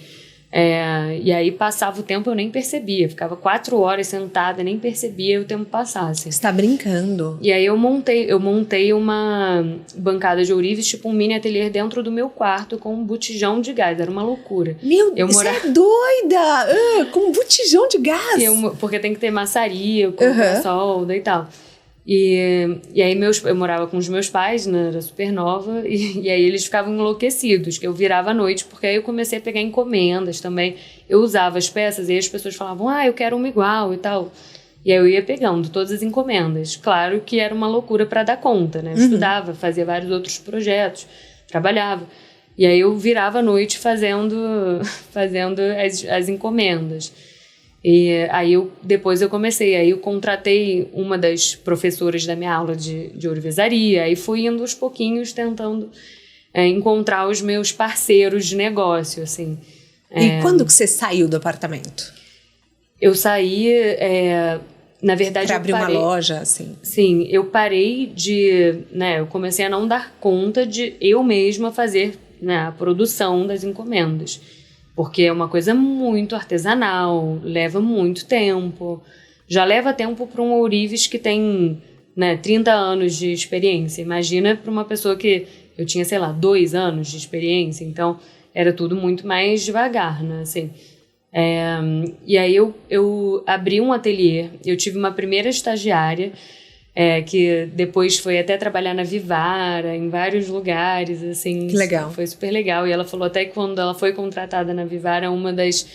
E aí passava o tempo, eu nem percebia. Ficava 4 horas sentada, nem percebia o tempo passar, assim. Você tá brincando. E aí eu montei uma bancada de ourives, tipo um mini ateliê dentro do meu quarto com um botijão de gás. Era uma loucura. Meu Deus, você é doida! Com um botijão de gás? Porque tem que ter maçaria, colocar solda e tal. E aí eu morava com os meus pais, né, era super nova, e aí eles ficavam enlouquecidos, que eu virava à noite, porque aí eu comecei a pegar encomendas também. Eu usava as peças e aí as pessoas falavam, eu quero uma igual e tal. E aí eu ia pegando todas as encomendas. Claro que era uma loucura para dar conta, né? Eu estudava, fazia vários outros projetos, trabalhava. E aí eu virava à noite fazendo as encomendas. E aí depois eu comecei, aí eu contratei uma das professoras da minha aula de ourivesaria, aí fui indo aos pouquinhos tentando encontrar os meus parceiros de negócio, assim. E quando que você saiu do apartamento? Eu saí, na verdade... Pra abrir uma loja, assim? Sim, eu parei né, eu comecei a não dar conta de eu mesma fazer, né, a produção das encomendas. Porque é uma coisa muito artesanal, leva muito tempo. Já leva tempo para um ourives que tem, né, 30 anos de experiência. Imagina para uma pessoa que eu tinha, 2 anos de experiência. Então, era tudo muito mais devagar, né? Assim, e aí eu abri um ateliê. Eu tive uma primeira estagiária, que depois foi até trabalhar na Vivara, em vários lugares, assim. Que legal. Foi super legal. E ela falou até que quando ela foi contratada na Vivara, uma das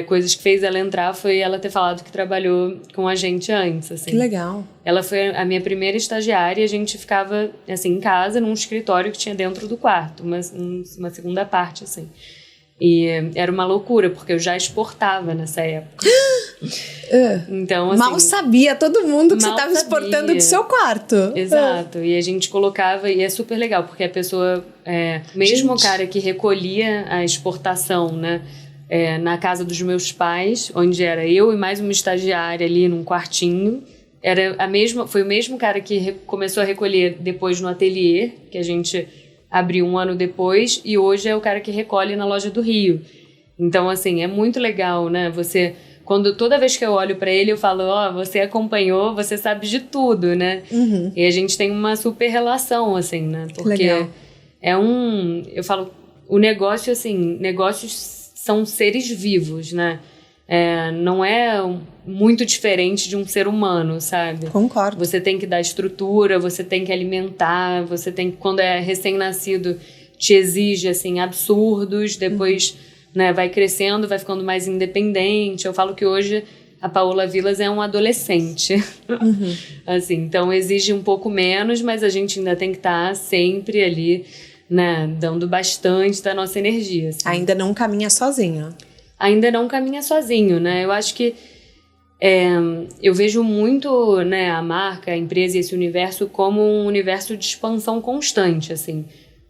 coisas que fez ela entrar foi ela ter falado que trabalhou com a gente antes, assim. Que legal. Ela foi a minha primeira estagiária e a gente ficava, assim, em casa, num escritório que tinha dentro do quarto, uma segunda parte, assim. E era uma loucura, porque eu já exportava nessa época. Então, assim, mal sabia todo mundo que você estava exportando do seu quarto. Exato. E a gente colocava, e é super legal, porque a pessoa, mesmo o cara que recolhia a exportação, né, na casa dos meus pais, onde era eu e mais uma estagiária ali num quartinho, foi o mesmo cara que começou a recolher depois no ateliê, que a gente abriu 1 ano depois, e hoje é o cara que recolhe na loja do Rio. Então, assim, é muito legal, né? Toda vez que eu olho pra ele, eu falo, você acompanhou, você sabe de tudo, né? E a gente tem uma super relação, assim, né? Porque legal. Eu falo, o negócio, assim, negócios são seres vivos, né? não é muito diferente de um ser humano, sabe? Concordo. Você tem que dar estrutura, você tem que alimentar, você tem que, quando é recém-nascido, te exige, assim, absurdos, depois, né, vai crescendo, vai ficando mais independente. Eu falo que hoje a Paola Vilas é um adolescente. Assim, então exige um pouco menos, mas a gente ainda tem que estar sempre ali, né, dando bastante da nossa energia. Assim. Ainda não caminha sozinho. Ainda não caminha sozinho, né? Eu acho que eu vejo muito, né, a marca, a empresa e esse universo como um universo de expansão constante, assim.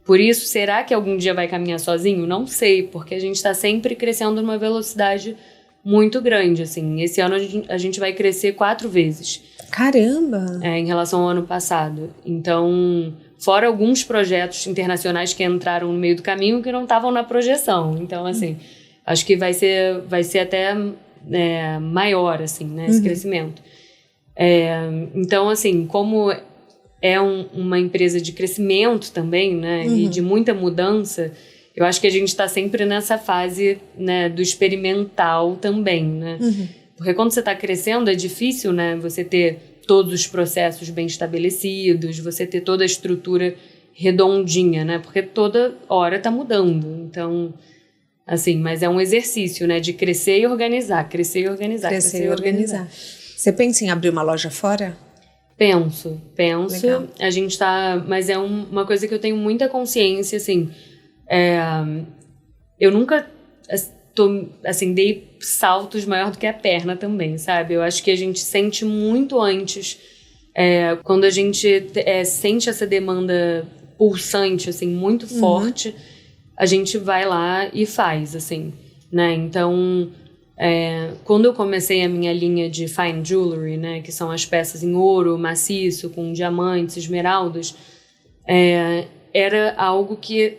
Por isso, será que algum dia vai caminhar sozinho? Não sei, porque a gente está sempre crescendo numa velocidade muito grande, assim. Esse ano a gente vai crescer 4 vezes. Caramba! Em relação ao ano passado. Então, fora alguns projetos internacionais que entraram no meio do caminho que não estavam na projeção. Então, assim, acho que vai ser até maior, assim, né, esse crescimento. Então, assim, como é uma empresa de crescimento também, né, e de muita mudança, eu acho que a gente está sempre nessa fase, né, do experimental também, né? Porque quando você está crescendo é difícil, né, você ter todos os processos bem estabelecidos, você ter toda a estrutura redondinha, né? Porque toda hora está mudando. Então, assim, mas é um exercício, né, de crescer e organizar, crescer e organizar, crescer e organizar. Você pensa em abrir uma loja fora? Penso. Legal. A gente tá... Mas é uma coisa que eu tenho muita consciência, assim... eu nunca assim, dei saltos maior do que a perna também, sabe? Eu acho que a gente sente muito antes, quando a gente sente essa demanda pulsante, assim, muito forte, a gente vai lá e faz, assim, né? Então, quando eu comecei a minha linha de fine jewelry, né, que são as peças em ouro maciço, com diamantes, esmeraldas, era algo que,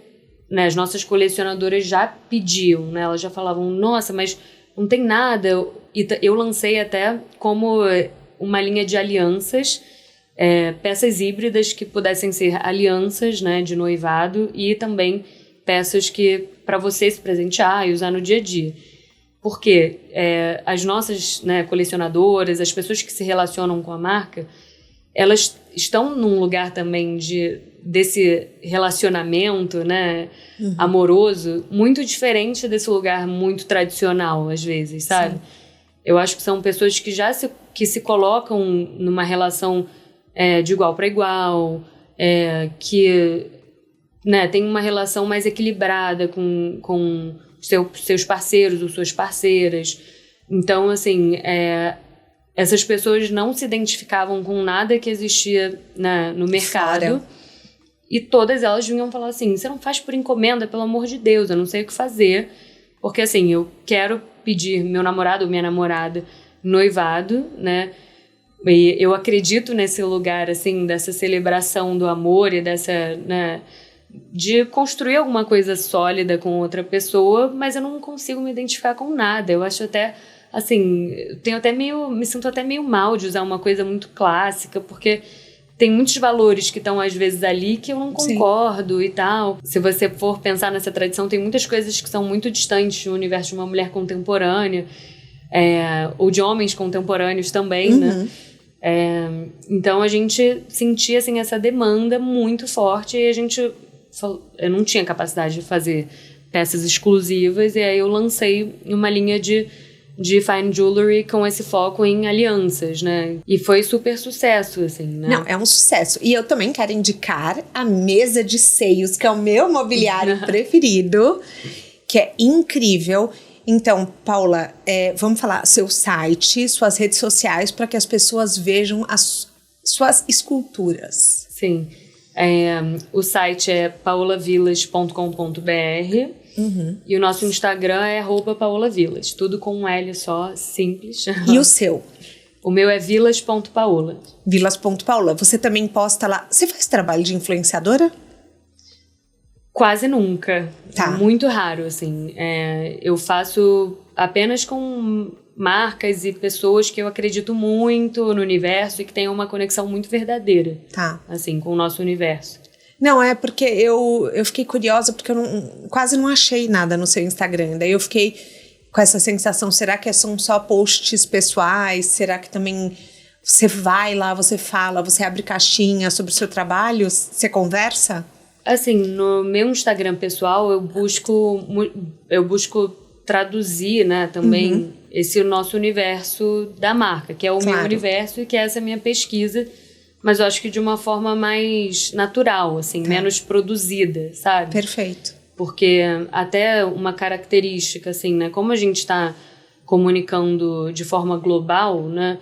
né, as nossas colecionadoras já pediam, né? Elas já falavam, nossa, mas não tem nada. E eu lancei até como uma linha de alianças, peças híbridas que pudessem ser alianças, né, de noivado e também peças que para você se presentear e usar no dia a dia. Porque as nossas, né, colecionadoras, as pessoas que se relacionam com a marca, elas estão num lugar também desse relacionamento, né, amoroso, muito diferente desse lugar muito tradicional, às vezes, sabe? Sim. Eu acho que são pessoas que se colocam numa relação de igual para igual, que, né, tem uma relação mais equilibrada com seus parceiros ou suas parceiras. Então, assim, essas pessoas não se identificavam com nada que existia no mercado. Fora. E todas elas vinham falar assim, você não faz por encomenda, pelo amor de Deus, eu não sei o que fazer. Porque, assim, eu quero pedir meu namorado ou minha namorada noivado, né? E eu acredito nesse lugar, assim, dessa celebração do amor e dessa, né, de construir alguma coisa sólida com outra pessoa, mas eu não consigo me identificar com nada. Eu acho até, assim, me sinto até meio mal de usar uma coisa muito clássica, porque tem muitos valores que estão, às vezes, ali que eu não concordo. Sim. E tal. Se você for pensar nessa tradição, tem muitas coisas que são muito distantes do universo de uma mulher contemporânea, ou de homens contemporâneos também, né? Então, a gente sentia, assim, essa demanda muito forte e a gente... Eu não tinha capacidade de fazer peças exclusivas e aí eu lancei uma linha de fine jewelry com esse foco em alianças, né? E foi super sucesso, assim, né? Não, é um sucesso. E eu também quero indicar a mesa de seios, que é o meu mobiliário preferido, que é incrível. Então, Paula, vamos falar seu site, suas redes sociais, para que as pessoas vejam as suas esculturas. Sim. O site é paolavilas.com.br e o nosso Instagram é @paolavilas, tudo com um L só, simples. E o seu? O meu é vilas.paola. Vilas.paola. Você também posta lá... Você faz trabalho de influenciadora? Quase nunca. Tá. Muito raro, assim. Eu faço apenas com marcas e pessoas que eu acredito muito no universo e que tenham uma conexão muito verdadeira. Tá. Assim, com o nosso universo. Não, porque eu fiquei curiosa porque eu quase não achei nada no seu Instagram. Daí eu fiquei com essa sensação? Será que são só posts pessoais? Será que também você vai lá, você fala, você abre caixinha sobre o seu trabalho? Você conversa? Assim, no meu Instagram pessoal, eu busco traduzir, né, também esse nosso universo da marca, que é o meu universo e que é essa minha pesquisa, mas eu acho que de uma forma mais natural, assim, menos produzida, sabe? Perfeito. Porque até uma característica, assim, né, como a gente está comunicando de forma global, né,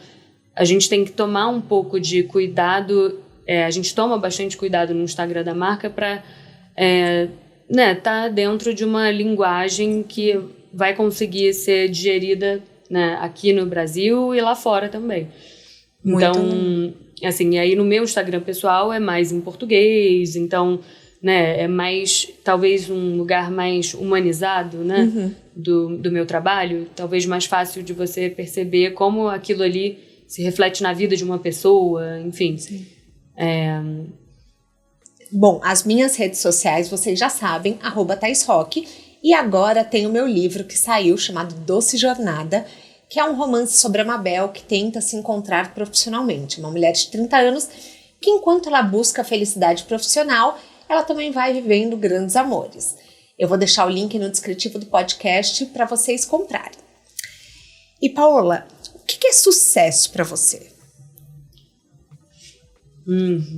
a gente tem que tomar um pouco de cuidado. A gente toma bastante cuidado no Instagram da marca para tá dentro de uma linguagem que vai conseguir ser digerida, né, aqui no Brasil e lá fora também. Então, assim, e aí no meu Instagram pessoal é mais em português, então, né, é mais, talvez um lugar mais humanizado, né, do meu trabalho, talvez mais fácil de você perceber como aquilo ali se reflete na vida de uma pessoa, enfim. Sim. Bom, as minhas redes sociais vocês já sabem, @ThaisRock, e agora tem o meu livro que saiu, chamado Doce Jornada, que é um romance sobre a Mabel que tenta se encontrar profissionalmente, uma mulher de 30 anos que enquanto ela busca a felicidade profissional, ela também vai vivendo grandes amores. Eu vou deixar o link no descritivo do podcast para vocês comprarem. E Paola, o que é sucesso para você?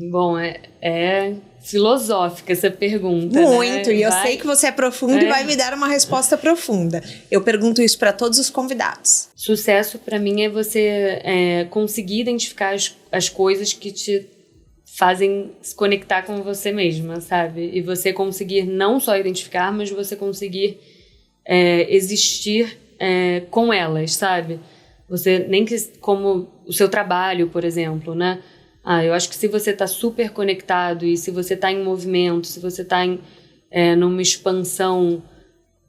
Bom, é filosófica essa pergunta. Muito, né? E eu sei que você é profundo e vai me dar uma resposta profunda. Eu pergunto isso para todos os convidados. Sucesso para mim é você conseguir identificar as coisas que te fazem se conectar com você mesma, sabe? E você conseguir não só identificar, mas você conseguir existir com elas, sabe? Você, nem que como o seu trabalho, por exemplo, né? Eu acho que se você está super conectado e se você está em movimento, se você está numa expansão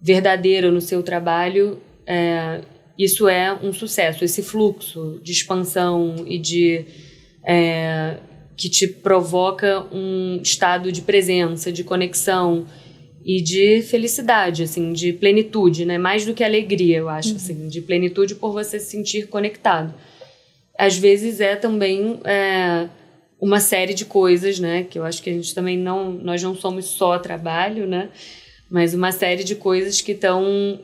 verdadeira no seu trabalho, isso é um sucesso. Esse fluxo de expansão e que te provoca um estado de presença, de conexão e de felicidade, assim, de plenitude, né? Mais do que alegria, eu acho, assim, de plenitude por você se sentir conectado. Às vezes também uma série de coisas, né? Que eu acho que a gente também nós não somos só trabalho, né? Mas uma série de coisas que estão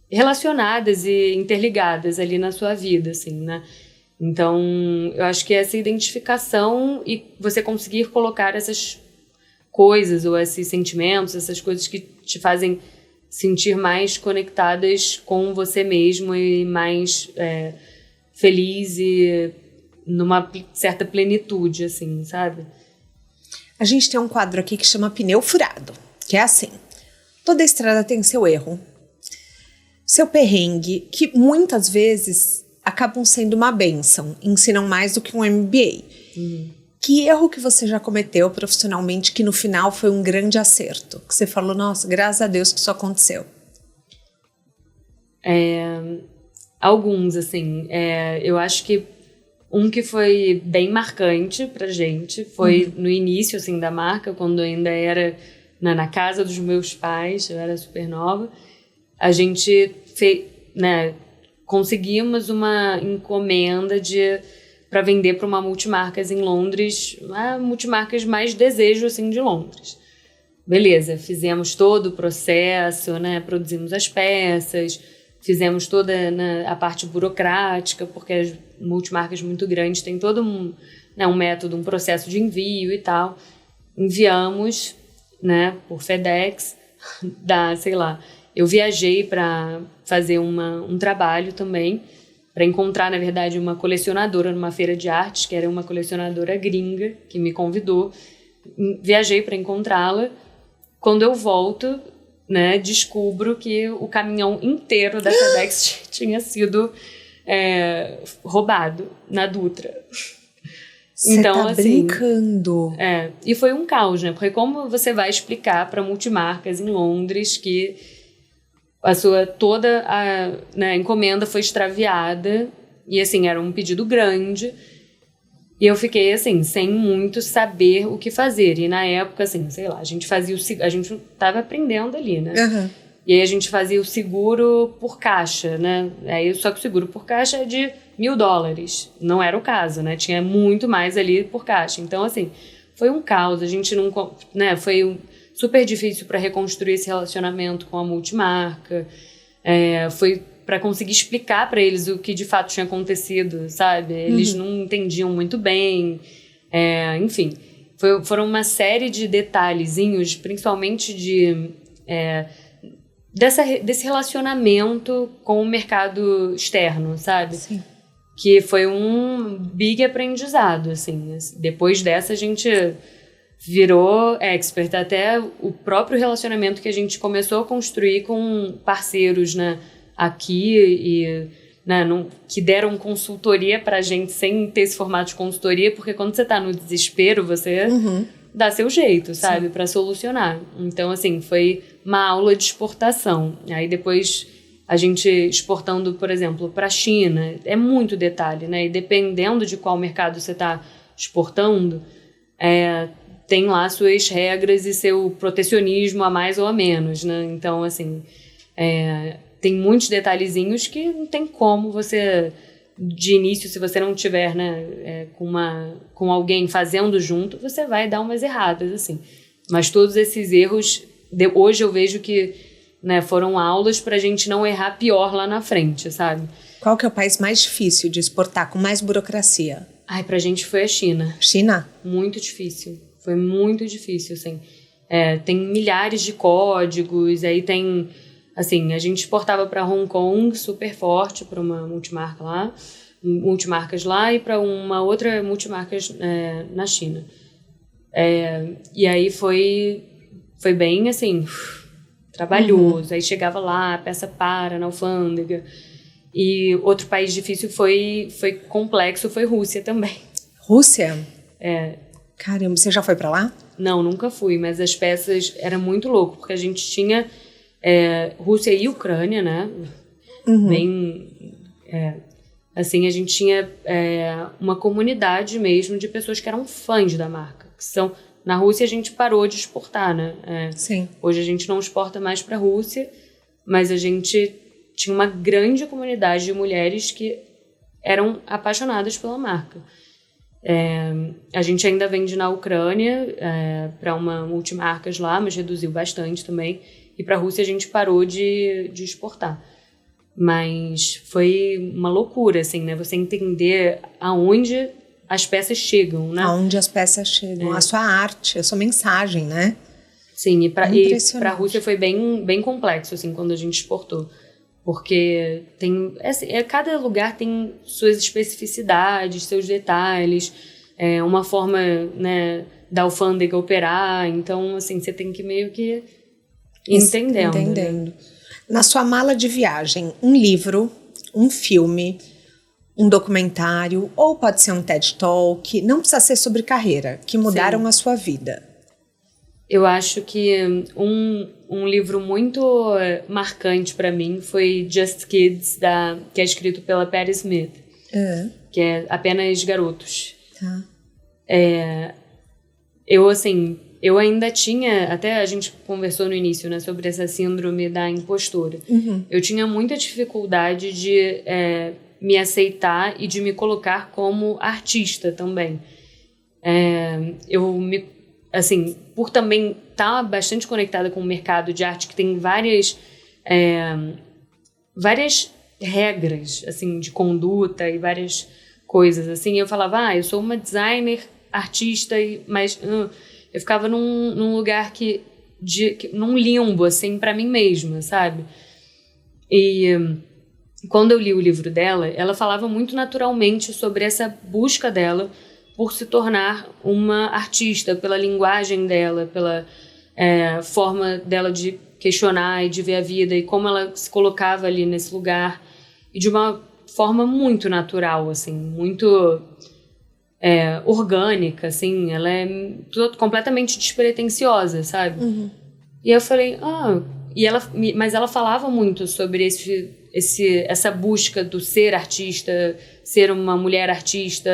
relacionadas e interligadas ali na sua vida, assim, né? Então, eu acho que essa identificação e você conseguir colocar essas coisas ou esses sentimentos, essas coisas que te fazem sentir mais conectadas com você mesmo e mais feliz e numa certa plenitude, assim, sabe? A gente tem um quadro aqui que chama Pneu Furado, que é assim: toda estrada tem seu erro, seu perrengue, que muitas vezes acabam sendo uma bênção, ensinam mais do que um MBA. Que erro que você já cometeu profissionalmente que no final foi um grande acerto? Que você falou, nossa, graças a Deus que isso aconteceu. Alguns, assim. Eu acho que um que foi bem marcante pra gente foi no início, assim, da marca, quando eu ainda era na casa dos meus pais, eu era super nova. A gente conseguimos uma encomenda para vender para uma multimarcas em Londres, a multimarcas mais desejo, assim, de Londres. Beleza, fizemos todo o processo, né? Produzimos as peças, fizemos toda a parte burocrática, porque as multimarcas muito grandes têm todo um método, um processo de envio e tal. Enviamos, né, por FedEx, eu viajei para fazer um trabalho também, para encontrar, na verdade, uma colecionadora numa feira de artes, que era uma colecionadora gringa, que me convidou. Viajei para encontrá-la. Quando eu volto, né, descubro que o caminhão inteiro da FedEx tinha sido roubado na Dutra. Você tá brincando? E foi um caos, né? Porque como você vai explicar para multimarcas em Londres que toda a encomenda foi extraviada e, assim, era um pedido grande e eu fiquei, assim, sem muito saber o que fazer. E na época, assim, sei lá, a gente tava aprendendo ali, né? E aí a gente fazia o seguro por caixa, né? Aí, só que o seguro por caixa é de $1.000. Não era o caso, né? Tinha muito mais ali por caixa. Então, assim, foi um caos. A gente não... né? Foi super difícil para reconstruir esse relacionamento com a multimarca. Foi para conseguir explicar para eles o que de fato tinha acontecido, sabe? Eles não entendiam muito bem. Enfim, foram uma série de detalhezinhos, principalmente desse relacionamento com o mercado externo, sabe? Sim. Que foi um big aprendizado, assim. Depois dessa, a gente virou expert. Até o próprio relacionamento que a gente começou a construir com parceiros, né, aqui e... né, que deram consultoria pra gente sem ter esse formato de consultoria, porque quando você tá no desespero, você dá seu jeito, sabe, pra solucionar. Então, assim, foi uma aula de exportação. Aí depois a gente exportando, por exemplo, pra China, é muito detalhe, né? E dependendo de qual mercado você tá exportando, tem lá suas regras e seu protecionismo a mais ou a menos, né? Então, assim, tem muitos detalhezinhos que não tem como você, de início, se você não tiver, né, com alguém fazendo junto, você vai dar umas erradas, assim. Mas todos esses erros, hoje eu vejo que, né, foram aulas pra gente não errar pior lá na frente, sabe? Qual que é o país mais difícil de exportar, com mais burocracia? Ai, pra gente foi a China. China? Muito difícil. Foi muito difícil, assim. Tem milhares de códigos, aí tem... Assim, a gente exportava para Hong Kong, super forte, para uma multimarcas lá, e para uma outra multimarcas na China. E aí foi bem, assim, trabalhoso. Aí chegava lá, a peça para na alfândega. E outro país difícil foi complexo, foi Rússia também. Rússia? Caramba, você já foi para lá? Não, nunca fui, mas as peças era muito louco, porque a gente tinha Rússia e Ucrânia, né? Bem, assim, a gente tinha uma comunidade mesmo de pessoas que eram fãs da marca. Na Rússia a gente parou de exportar, né? Sim. Hoje a gente não exporta mais para a Rússia, mas a gente tinha uma grande comunidade de mulheres que eram apaixonadas pela marca. A gente ainda vende na Ucrânia para uma multimarcas lá, mas reduziu bastante também. E para a Rússia a gente parou de exportar. Mas foi uma loucura, assim, né? Você entender aonde as peças chegam, né? Aonde as peças chegam, a sua arte, a sua mensagem, né? Sim, e para a Rússia foi bem, bem complexo, assim, quando a gente exportou. Porque cada lugar tem suas especificidades, seus detalhes, uma forma, né, da alfândega operar. Então, assim, você tem que meio que entendendo. Né? Na sua mala de viagem, um livro, um filme, um documentário, ou pode ser um TED Talk, não precisa ser sobre carreira, que mudaram a sua vida. Eu acho que um livro muito marcante para mim foi Just Kids, que é escrito pela Patti Smith, que é Apenas Garotos. Tá. Eu ainda tinha, até a gente conversou no início, né, sobre essa síndrome da impostora. Eu tinha muita dificuldade de me aceitar e de me colocar como artista também. Por também estar bastante conectada com o mercado de arte, que tem várias regras, assim, de conduta e várias coisas, assim. Eu falava, eu sou uma designer, artista, mas eu ficava num lugar num limbo, assim, pra mim mesma, sabe? E quando eu li o livro dela, ela falava muito naturalmente sobre essa busca dela por se tornar uma artista, pela linguagem dela, pela forma dela de questionar e de ver a vida, e como ela se colocava ali nesse lugar, e de uma forma muito natural, assim, muito orgânica, assim, ela é completamente despretensiosa, sabe? E eu falei, mas ela falava muito sobre essa busca do ser artista, ser uma mulher artista,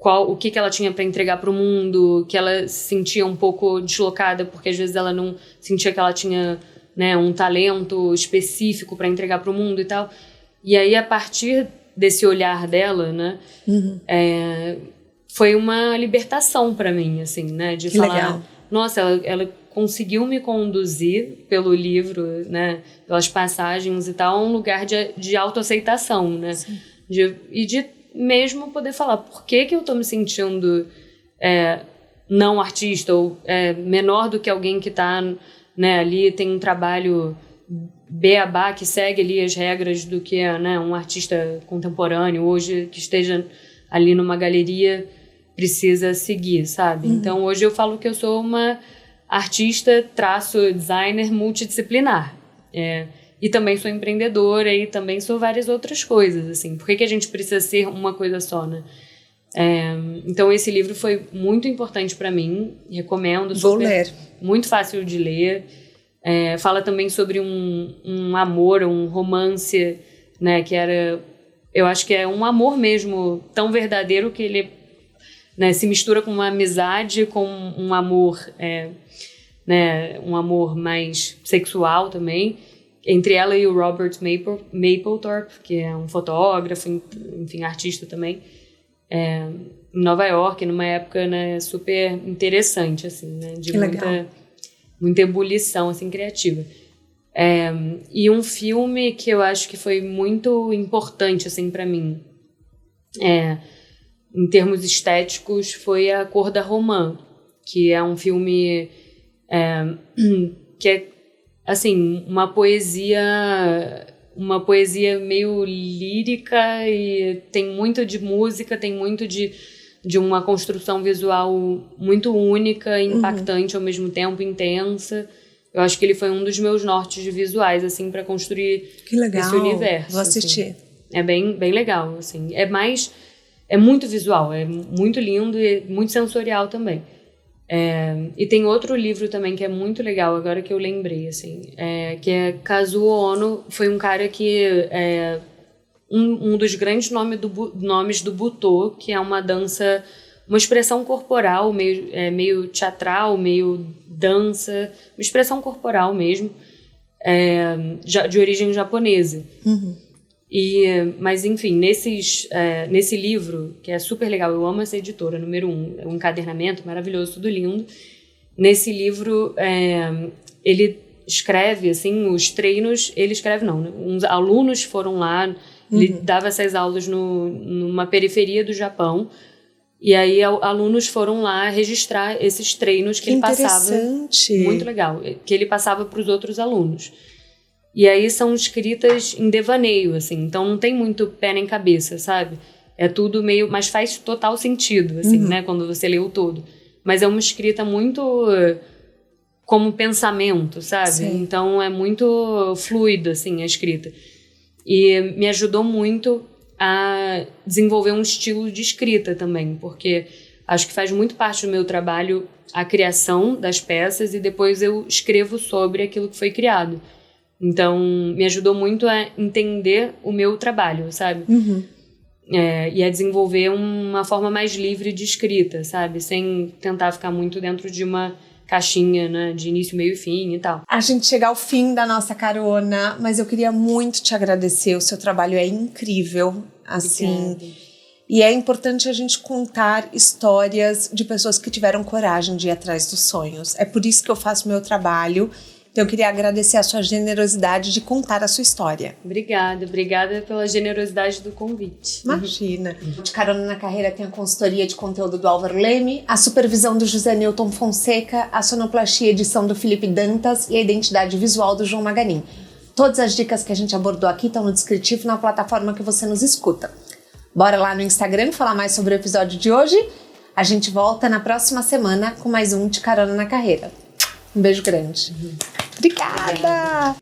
o que ela tinha para entregar para o mundo, que ela se sentia um pouco deslocada, porque às vezes ela não sentia que ela tinha, né, um talento específico para entregar para o mundo e tal. E aí, a partir desse olhar dela, né, foi uma libertação para mim, assim, né, de falar, legal. Nossa, ela conseguiu me conduzir pelo livro, né, pelas passagens e tal, a um lugar de autoaceitação, né, e de mesmo poder falar por que eu tô me sentindo não artista ou menor do que alguém que tá, né, ali, tem um trabalho beabá que segue ali as regras do que é, né, um artista contemporâneo hoje que esteja ali numa galeria precisa seguir, sabe? Então hoje eu falo que eu sou uma artista _designer multidisciplinar. E também sou empreendedora e também sou várias outras coisas, assim. Por que a gente precisa ser uma coisa só, né? Então esse livro foi muito importante para mim, recomendo. Vou ler. Muito fácil de ler. Fala também sobre um amor, um romance, né? Que era, eu acho que é um amor mesmo tão verdadeiro que ele, né, se mistura com uma amizade, com um amor, né, um amor mais sexual também, entre ela e o Robert Mapplethorpe, que é um fotógrafo, enfim, artista também, em Nova York, numa época, né, super interessante, assim, né, de muita ebulição, assim, criativa. E um filme que eu acho que foi muito importante, assim, para mim, em termos estéticos, foi A Cor da Romã, que é um filme que é, assim, uma poesia meio lírica e tem muito de música, tem muito de uma construção visual muito única, impactante ao mesmo tempo, intensa. Eu acho que ele foi um dos meus nortes visuais, assim, para construir esse universo. Vou assistir. Assim. É bem, bem legal, assim. É muito visual, é muito lindo e muito sensorial também. E tem outro livro também que é muito legal, agora que eu lembrei, assim, que é Kazuo Ono. Foi um cara que um dos grandes nomes do Butô, que é uma dança, uma expressão corporal, meio teatral, meio dança, uma expressão corporal mesmo, de origem japonesa. Mas, enfim, nesse livro, que é super legal, eu amo essa editora, número 1, é um encadernamento maravilhoso, tudo lindo. Nesse livro, ele escreve, assim, os treinos, ele escreve não, né? Uns alunos foram lá, ele dava essas aulas numa periferia do Japão, e aí alunos foram lá registrar esses treinos que ele passava. Interessante. Muito legal, que ele passava para os outros alunos. E aí são escritas em devaneio, assim, então não tem muito pé nem cabeça, sabe? É tudo meio... Mas faz total sentido, assim, né? Quando você lê o todo. Mas é uma escrita muito como pensamento, sabe? Sim. Então é muito fluida, assim, a escrita. E me ajudou muito a desenvolver um estilo de escrita também, porque acho que faz muito parte do meu trabalho a criação das peças e depois eu escrevo sobre aquilo que foi criado. Então, me ajudou muito a entender o meu trabalho, sabe? E a desenvolver uma forma mais livre de escrita, sabe? Sem tentar ficar muito dentro de uma caixinha, né? De início, meio e fim e tal. A gente chega ao fim da nossa carona, mas eu queria muito te agradecer. O seu trabalho é incrível, assim. Obrigada. E é importante a gente contar histórias de pessoas que tiveram coragem de ir atrás dos sonhos. É por isso que eu faço meu trabalho. Então eu queria agradecer a sua generosidade de contar a sua história. Obrigada pela generosidade do convite. Imagina. De Carona na Carreira tem a consultoria de conteúdo do Álvaro Leme, a supervisão do José Newton Fonseca, a sonoplastia e edição do Felipe Dantas e a identidade visual do João Maganin. Todas as dicas que a gente abordou aqui estão no descritivo na plataforma que você nos escuta. Bora lá no Instagram falar mais sobre o episódio de hoje? A gente volta na próxima semana com mais um De Carona na Carreira. Um beijo grande. Obrigada!